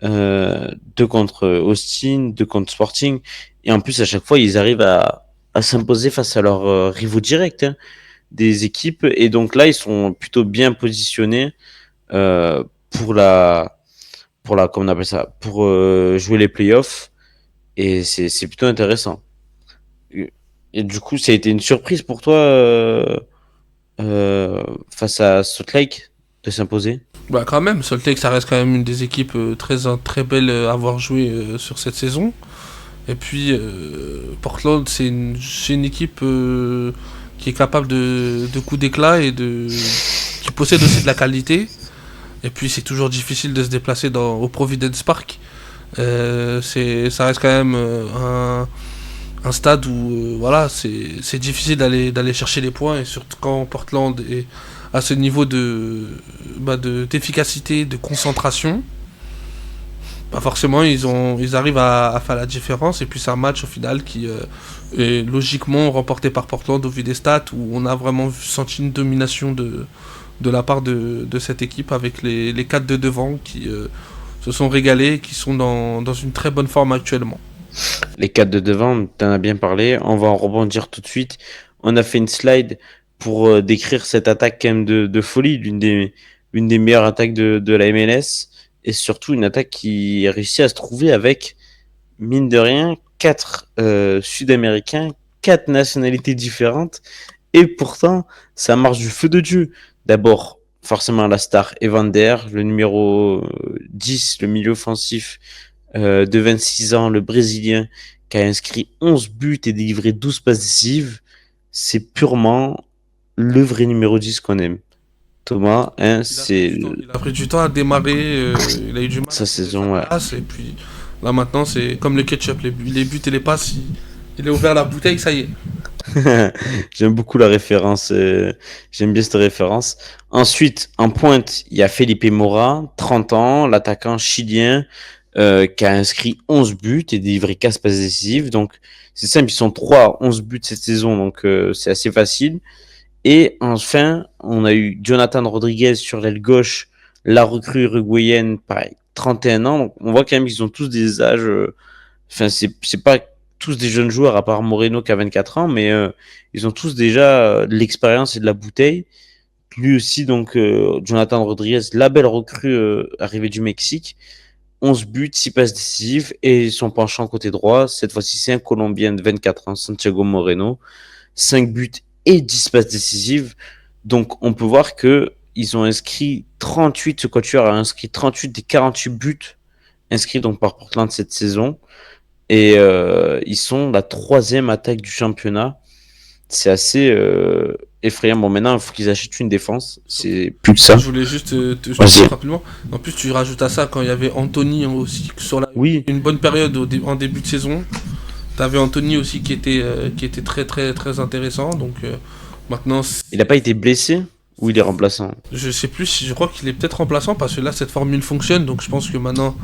2 contre Austin, 2 contre Sporting. Et en plus, à chaque fois, ils arrivent à s'imposer face à leurs rivaux directs, hein, des équipes. Et donc là, ils sont plutôt bien positionnés euh, pour comment on appelle ça, pour jouer les playoffs. Et c'est plutôt intéressant. Et du coup, ça a été une surprise pour toi face à Salt Lake de s'imposer? bah quand même, Salt Lake, ça reste quand même une des équipes très belles à avoir joué sur cette saison. Et puis Portland, c'est une équipe qui est capable de coups d'éclat qui possède aussi de la qualité. Et puis c'est toujours difficile de se déplacer au Providence Park. Ça reste quand même un stade où voilà, c'est difficile d'aller chercher les points et surtout quand Portland est à ce niveau d'efficacité, de concentration. Pas forcément, ils arrivent à faire la différence et puis c'est un match au final qui est logiquement remporté par Portland au vu des stats où on a vraiment senti une domination de la part de cette équipe avec les 4 de devant qui se sont régalés et qui sont dans une très bonne forme actuellement. Les 4 de devant, t'en as bien parlé. On va en rebondir tout de suite. On a fait une slide pour décrire cette attaque quand même de folie, l'une des meilleures attaques de la MLS. Et surtout une attaque qui réussit à se trouver avec, mine de rien, 4 Sud-Américains, 4 nationalités différentes. Et pourtant, ça marche du feu de Dieu. D'abord, forcément, la star Evander, le numéro 10, le milieu offensif de 26 ans, le Brésilien, qui a inscrit 11 buts et délivré 12 passes décisives. C'est purement le vrai numéro 10 qu'on aime. Thomas, hein, Il a pris c'est du temps. Il a pris du temps à démarrer. Il a eu du mal à sa trouver sa saison, ouais. place. Et puis là maintenant, c'est comme le ketchup. Les buts et les passes, il a ouvert la bouteille, ça y est. J'aime beaucoup la référence. J'aime bien cette référence. Ensuite, en pointe, il y a Felipe Mora, 30 ans, l'attaquant chilien, qui a inscrit 11 buts et délivré 15 passes décisives. Donc, c'est simple, ils sont 3 à 11 buts cette saison, donc c'est assez facile. Et enfin, on a eu Jonathan Rodriguez sur l'aile gauche, la recrue uruguayenne, pareil, 31 ans. Donc, on voit quand même qu'ils ont tous des âges. Enfin, c'est pas tous des jeunes joueurs, à part Moreno qui a 24 ans, mais ils ont tous déjà de l'expérience et de la bouteille. Lui aussi, donc, Jonathan Rodriguez, la belle recrue arrivée du Mexique. 11 buts, 6 passes décisives et son penchant côté droit, cette fois-ci c'est un Colombien de 24 ans, Santiago Moreno, 5 buts et 10 passes décisives. Donc on peut voir que ils ont inscrit 38, ce quatuor a inscrit 38 des 48 buts inscrits donc par Portland cette saison. Et ils sont la troisième attaque du championnat. C'est assez effrayant. Bon, maintenant, il faut qu'ils achètent une défense. C'est plus que ça. Je voulais juste te Vas-y. rapidement. En plus, tu rajoutes à ça quand il y avait Anthony aussi sur Oui, une bonne période en début de saison. T'avais Anthony aussi qui était très très très intéressant. Donc maintenant, il n'a pas été blessé ou il est remplaçant. je sais plus si je crois qu'il est peut-être remplaçant parce que là cette formule fonctionne. Donc je pense que maintenant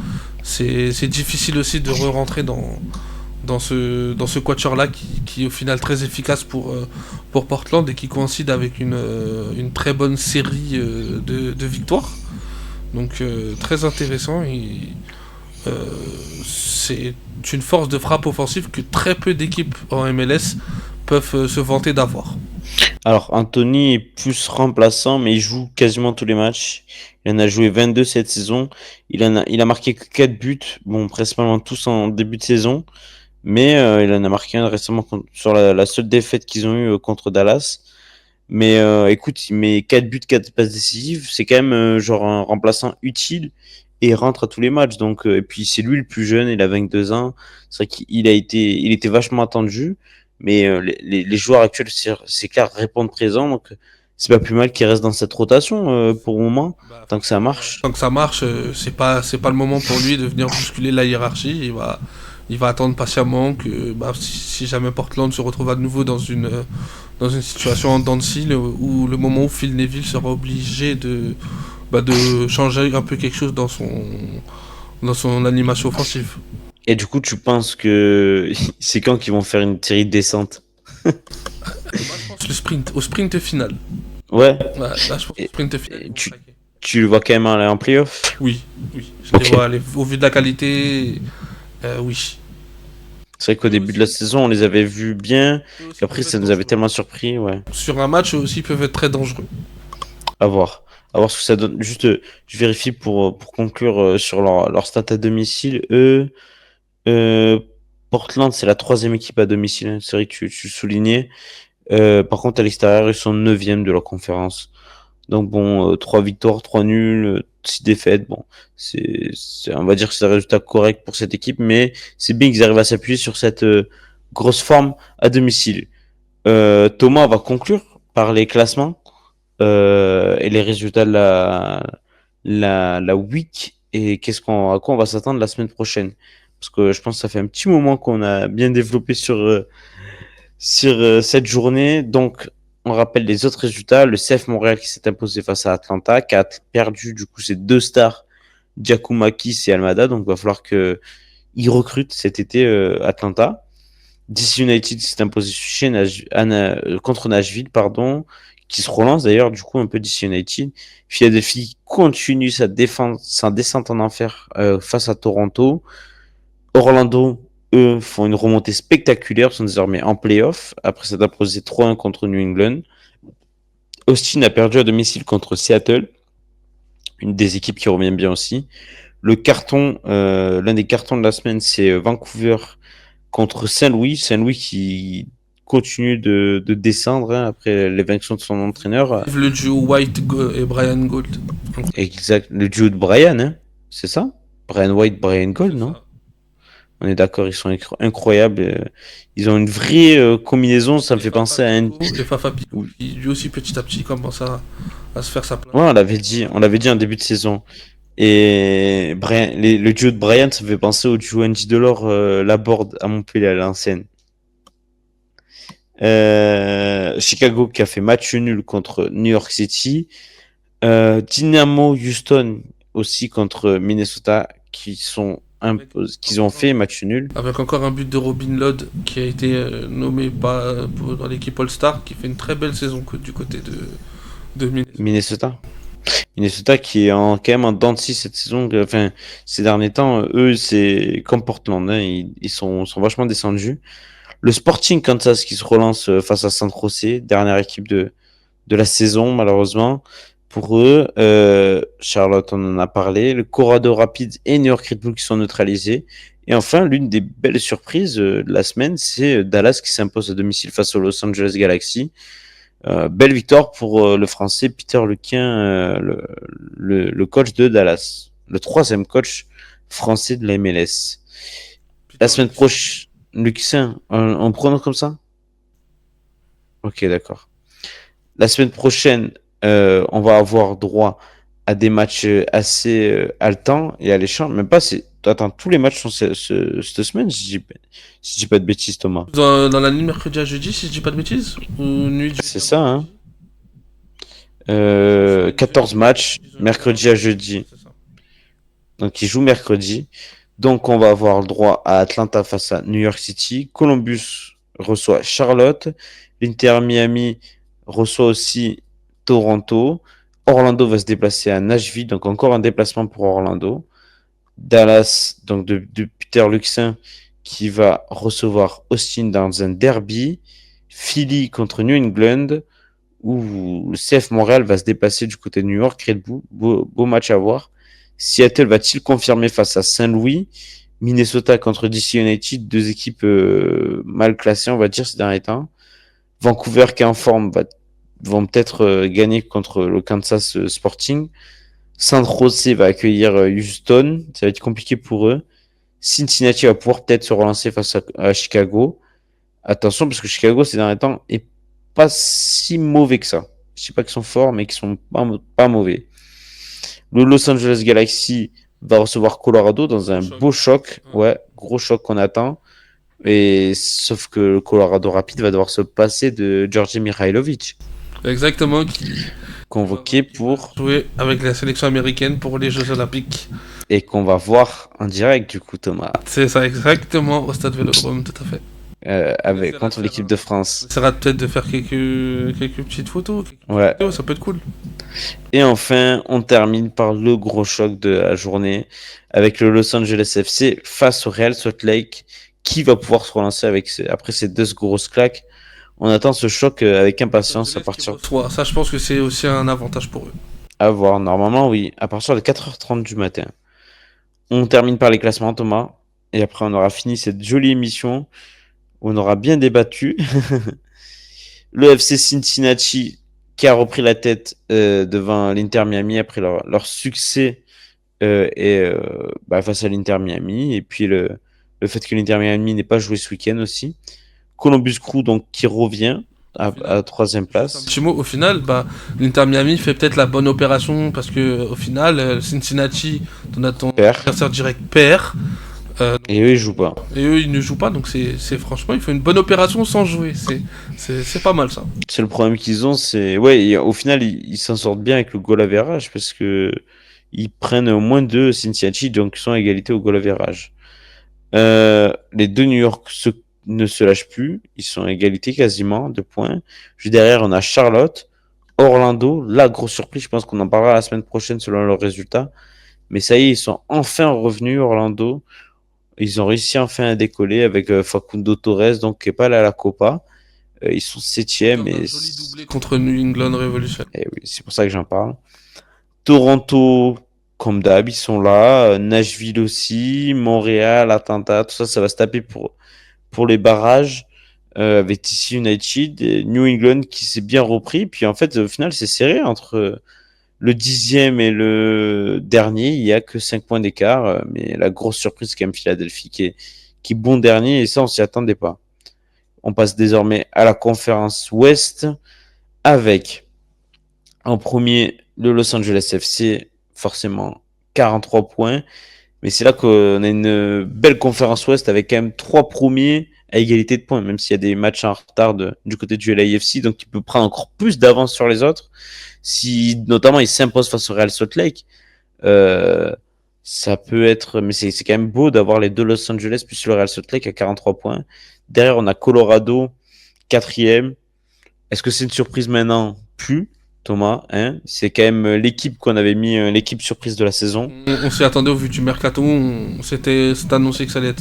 c'est difficile aussi de re-rentrer dans ce quatuor là qui est au final très efficace pour Portland et qui coïncide avec une très bonne série de victoires. Donc très intéressant et c'est une force de frappe offensive que très peu d'équipes en MLS peuvent se vanter d'avoir. Alors, Anthony est plus remplaçant, mais il joue quasiment tous les matchs. Il en a joué 22 cette saison. Il a marqué que 4 buts. Bon, principalement tous en début de saison. Mais il en a marqué un récemment sur la seule défaite qu'ils ont eue contre Dallas. Mais écoute, il met 4 buts, 4 passes décisives. C'est quand même genre un remplaçant utile et il rentre à tous les matchs. Donc, et puis c'est lui le plus jeune, il a 22 ans. C'est vrai il était vachement attendu. Mais les joueurs actuels, c'est clair, répondent présent. Donc, c'est pas plus mal qu'il reste dans cette rotation pour le moment, Bah, tant que ça marche. tant que ça marche, c'est pas le moment pour lui de venir bousculer la hiérarchie. Il va attendre patiemment que bah, si jamais Portland se retrouve à nouveau dans une situation en dents de scie, où le moment où Phil Neville sera obligé de changer un peu quelque chose dans son animation offensive. Et du coup, tu penses que c'est quand qu'ils vont faire une série décente? Moi, je pense au sprint final. Ouais. Ouais, là, je pense au Et, sprint final. et Ils vont tu, craquer. tu le vois quand même aller en playoff? Oui, oui. Je les Ok. vois aller. Au vu de la qualité, oui. C'est vrai qu'au Eux début de la aussi, saison, on les avait vus bien. eux aussi Qu'après, peuvent ça être nous avait dangereux. tellement surpris. Ouais. Sur un match, eux aussi peuvent être très dangereux. À voir. À voir ce que ça donne. Juste, je vérifie pour conclure sur leur stat à domicile. Eux, euh, Portland, c'est la troisième équipe à domicile, hein. C'est vrai que tu soulignais. Par contre, à l'extérieur, ils sont neuvième de leur conférence. Donc bon, 3 victoires, 3 nuls, 6 défaites. Bon, on va dire que c'est un résultat correct pour cette équipe, mais c'est bien qu'ils arrivent à s'appuyer sur cette grosse forme à domicile. Thomas va conclure par les classements et les résultats de la week et à quoi on va s'attendre la semaine prochaine. Parce que je pense que ça fait un petit moment qu'on a bien développé sur cette journée. Donc, on rappelle les autres résultats. Le CF Montréal qui s'est imposé face à Atlanta, qui a perdu du coup ses deux stars, Giacomakis et Almada. Donc, il va falloir qu'ils recrutent cet été Atlanta. DC United s'est imposé contre Nashville, pardon, qui se relance d'ailleurs, du coup, un peu DC United. Philadelphie continue sa descente en enfer face à Toronto. Orlando, eux, font une remontée spectaculaire, sont désormais en playoff, après s'être imposé 3-1 contre New England. Austin a perdu à domicile contre Seattle, une des équipes qui revient bien aussi. L'un des cartons de la semaine, c'est Vancouver contre Saint-Louis. Saint-Louis qui continue de descendre hein, après l'éviction de son entraîneur. Vive le duo White et Brian Gold. Exact, le duo de Brian, hein, c'est ça? Brian White, Brian Gold, C'est non? ça. On est d'accord, ils sont incroyables. Ils ont une vraie combinaison. Ça me Et fait Fafa penser à un. Picault, qui lui aussi petit à petit commence à à se faire sa place. Ouais, on l'avait dit en début de saison. Et le duo de Bryant, ça me fait penser au duo Andy Delors, Laborde à Montpellier à l'ancienne. Chicago qui a fait match nul contre New York City. Dynamo Houston aussi contre Minnesota qu'ils ont fait match nul. Avec encore un but de Robin Lod qui a été nommé dans l'équipe All-Star, qui fait une très belle saison du côté de Minnesota. Minnesota qui est quand même en dents de scie cette saison. Enfin, ces derniers temps, eux, c'est comme Portland. Hein, ils sont vachement descendus. Le Sporting Kansas qui se relance face à San Jose, dernière équipe de la saison, malheureusement. Pour eux, Charlotte, on en a parlé. Le Colorado Rapids et New York Red Bull qui sont neutralisés. Et enfin, l'une des belles surprises de la semaine, c'est Dallas qui s'impose à domicile face au Los Angeles Galaxy. Belle victoire pour le français Peter Luquin, le coach de Dallas, le troisième coach français de la MLS. La semaine prochaine, Luxin, on prononce comme ça? Ok, d'accord. La semaine prochaine, on va avoir droit à des matchs assez haletants et alléchants. Même pas, attends, tous les matchs sont cette semaine, si je dis pas de bêtises, Thomas. Dans la nuit de mercredi à jeudi, si je dis pas de bêtises, ou nuit de C'est ça, hein. 14 matchs, mercredi à jeudi. Donc, ils jouent mercredi. Donc, on va avoir le droit à Atlanta face à New York City. Columbus reçoit Charlotte. L'Inter Miami reçoit aussi Toronto. Orlando va se déplacer à Nashville. Donc, encore un déplacement pour Orlando. Dallas, donc de Peter Luxin, qui va recevoir Austin dans un derby. Philly contre New England, où le CF Montréal va se déplacer du côté de New York. Red Bull, beau match à voir. Seattle va-t-il confirmer face à Saint-Louis? Minnesota contre DC United, deux équipes mal classées, on va dire, ces derniers temps. Vancouver qui est en forme vont peut-être gagner contre le Kansas Sporting. San Jose va accueillir Houston, ça va être compliqué pour eux. Cincinnati va pouvoir peut-être se relancer face à Chicago. Attention, parce que Chicago, ces derniers temps, est pas si mauvais que ça. Je sais pas qu'ils sont forts, mais qu'ils sont pas mauvais. Le Los Angeles Galaxy va recevoir Colorado dans un beau choc. Ouais, gros choc qu'on attend. Et sauf que le Colorado Rapid va devoir se passer de Georgi Mihailovic. Exactement, Convoqué pour jouer avec la sélection américaine pour les Jeux Olympiques. Et qu'on va voir en direct du coup, Thomas. C'est ça, exactement, au Stade Vélodrome, tout à fait. Contre l'équipe de France. On essaiera peut-être de faire quelques petites photos. Ouais. Ça peut être cool. Et enfin, on termine par le gros choc de la journée avec le Los Angeles FC face au Real Salt Lake, qui va pouvoir se relancer après ces deux grosses claques. On attend ce choc avec impatience à partir. Ça, je pense que c'est aussi un avantage pour eux. À voir, normalement, oui, à partir de 4h30 du matin. On termine par les classements, Thomas, et après on aura fini cette jolie émission où on aura bien débattu. Le FC Cincinnati qui a repris la tête devant l'Inter Miami après leur succès face à l'Inter Miami, et puis le fait que l'Inter Miami n'ait pas joué ce week-end aussi. Columbus Crew donc qui revient à troisième place. Un petit mot, au final, l'Inter Miami fait peut-être la bonne opération parce que au final, Cincinnati, ton adversaire direct, perd. Et eux ils jouent pas. Et eux ils ne jouent pas, donc c'est franchement, il fait une bonne opération sans jouer. C'est pas mal ça. C'est le problème qu'ils ont, au final ils s'en sortent bien avec le goal average parce que ils prennent au moins 2 Cincinnati, donc ils sont à égalité au goal average. Les deux New York ne se lâchent plus, ils sont à égalité quasiment, 2 points. Juste derrière on a Charlotte, Orlando, la grosse surprise, je pense qu'on en parlera la semaine prochaine selon leurs résultats. Mais ça y est, ils sont enfin revenus, Orlando. Ils ont réussi enfin à décoller avec Facundo Torres, donc qui n'est pas là à la Copa. Ils sont 7e. Un joli doublé contre New England Revolution. Et oui, c'est pour ça que j'en parle. Toronto, comme d'hab, ils sont là. Nashville aussi. Montréal, Atlanta, tout ça, ça va se taper pour les barrages avec DC United. Et New England qui s'est bien repris. Puis en fait, au final, c'est serré entre le 10e et le dernier. Il n'y a que 5 points d'écart. Mais la grosse surprise, c'est quand même Philadelphie qui est bon dernier. Et ça, on s'y attendait pas. On passe désormais à la conférence Ouest avec En premier, le Los Angeles FC, forcément 43 points. Mais c'est là qu'on a une belle conférence Ouest avec quand même 3 premiers à égalité de points, même s'il y a des matchs en retard du côté du LAFC, donc il peut prendre encore plus d'avance sur les autres. Si notamment il s'impose face au Real Salt Lake, euh, ça peut être, mais c'est quand même beau d'avoir les deux Los Angeles plus le Real Salt Lake à 43 points. Derrière, on a Colorado, quatrième. Est-ce que c'est une surprise maintenant? Plus, Thomas, hein? C'est quand même l'équipe qu'on avait mis, l'équipe surprise de la saison. On s'y attendait au vu du mercato. C'était annoncé que ça allait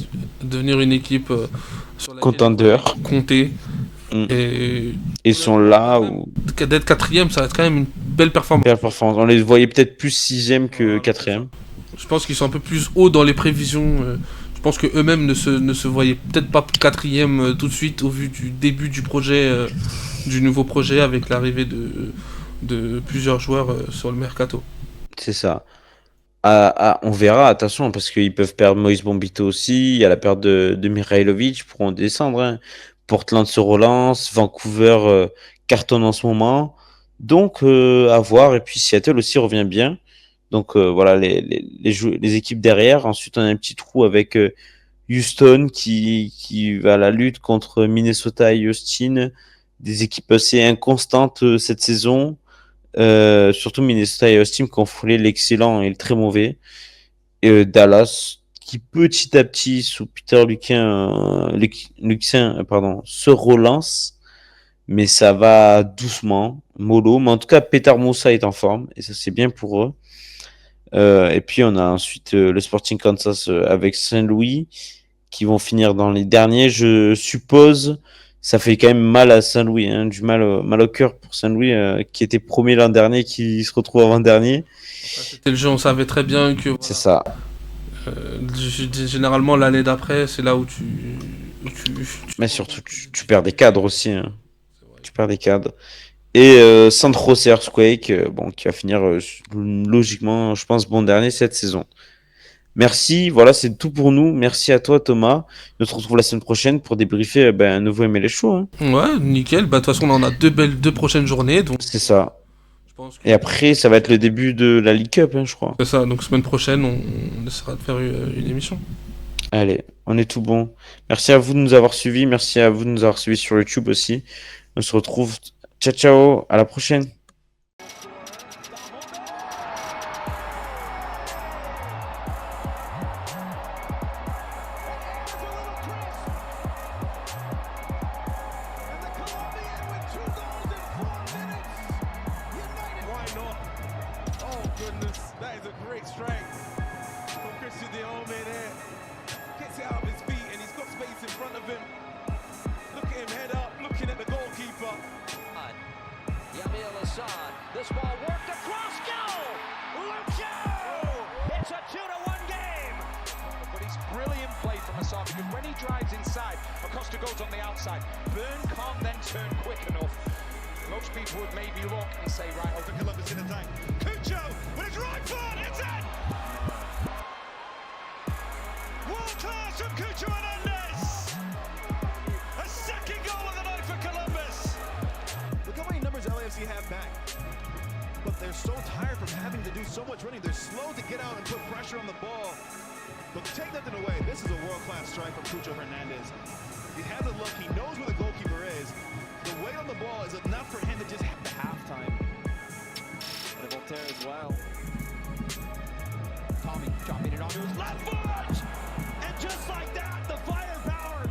devenir une équipe sur laquelle Contender. compter. Mm. Et Ils sont là où d'être quatrième, ça reste quand même une belle performance. belle performance. On les voyait peut-être plus sixième que quatrième. Je pense qu'ils sont un peu plus hauts dans les prévisions. Je pense que eux-mêmes ne se voyaient peut-être pas quatrième tout de suite au vu du début du projet, du nouveau projet avec l'arrivée de plusieurs joueurs sur le mercato. C'est ça. On verra, attention, parce qu'ils peuvent perdre Moïse Bombito aussi. Il y a la perte de Mihailovic, ils pourront descendre. Hein. Portland se relance, Vancouver cartonne en ce moment. Donc, à voir. Et puis Seattle aussi revient bien. Donc, voilà, les équipes derrière. Ensuite, on a un petit trou avec Houston qui va à la lutte contre Minnesota et Austin. Des équipes assez inconstantes cette saison. Surtout Minnesota et Austin qui ont foulé l'excellent et le très mauvais. Et Dallas qui petit à petit sous Peter Luxin, se relance, mais ça va doucement, mollo. Mais en tout cas, Petar Moussa est en forme et ça c'est bien pour eux. Et puis on a ensuite le Sporting Kansas avec Saint-Louis qui vont finir dans les derniers, je suppose. Ça fait quand même mal à Saint-Louis, hein, du mal au cœur pour Saint-Louis qui était premier l'an dernier, qui se retrouve avant-dernier. C'était le jeu, on savait très bien que C'est ça. généralement l'année d'après, c'est là où Mais surtout, tu perds des cadres aussi. Hein. Tu perds des cadres. Et San Jose Earthquake, qui va finir logiquement, je pense, bon dernier cette saison. Merci, voilà, c'est tout pour nous. Merci à toi, Thomas. On se retrouve la semaine prochaine pour débriefer un nouveau MLS Show. Hein. Ouais, nickel. Bah, de toute façon, on en a deux prochaines journées. Donc, C'est ça. je pense Et après, ça va être le début de la League Cup, hein, je crois. c'est ça. Donc, semaine prochaine, on essaiera de faire une émission. Allez, on est tout bon. Merci à vous de nous avoir suivis. Merci à vous de nous avoir suivis sur YouTube aussi. On se retrouve. Ciao, ciao. À la prochaine. This ball worked across goal. Lucio! It's a 2-1 game. But it's brilliant play from Assad because when he drives inside, Acosta goes on the outside. Byrne can't then turn quick enough. Most people would maybe look and say, right, over Columbus in attack. Cucho with his right foot, it's in! World class from Cucho Hernandez. A second goal of the night for Columbus. Look how many numbers LAFC have back. But they're so tired from having to do so much running. They're slow to get out and put pressure on the ball. But take nothing away. This is a world-class strike from Cucho Hernandez. He has a look. He knows where the goalkeeper is. The weight on the ball is enough for him to just have the halftime. And Voltaire as well. Tommy dropping it onto his left foot. And just like that, the firepower.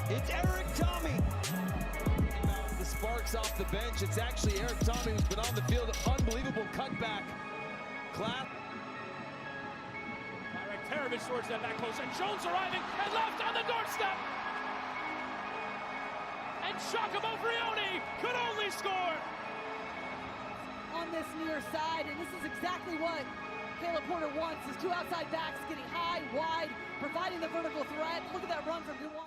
It's Eric Tommy. Sparks off the bench. It's actually Eric Tommy who's been on the field. Unbelievable cutback. Clap. Direct Terovich towards that back post. And Jones arriving and left on the doorstep. And Giacomo Frioni could only score. On this near side, and this is exactly what Caleb Porter wants. His two outside backs getting high, wide, providing the vertical threat. Look at that run from Duwan.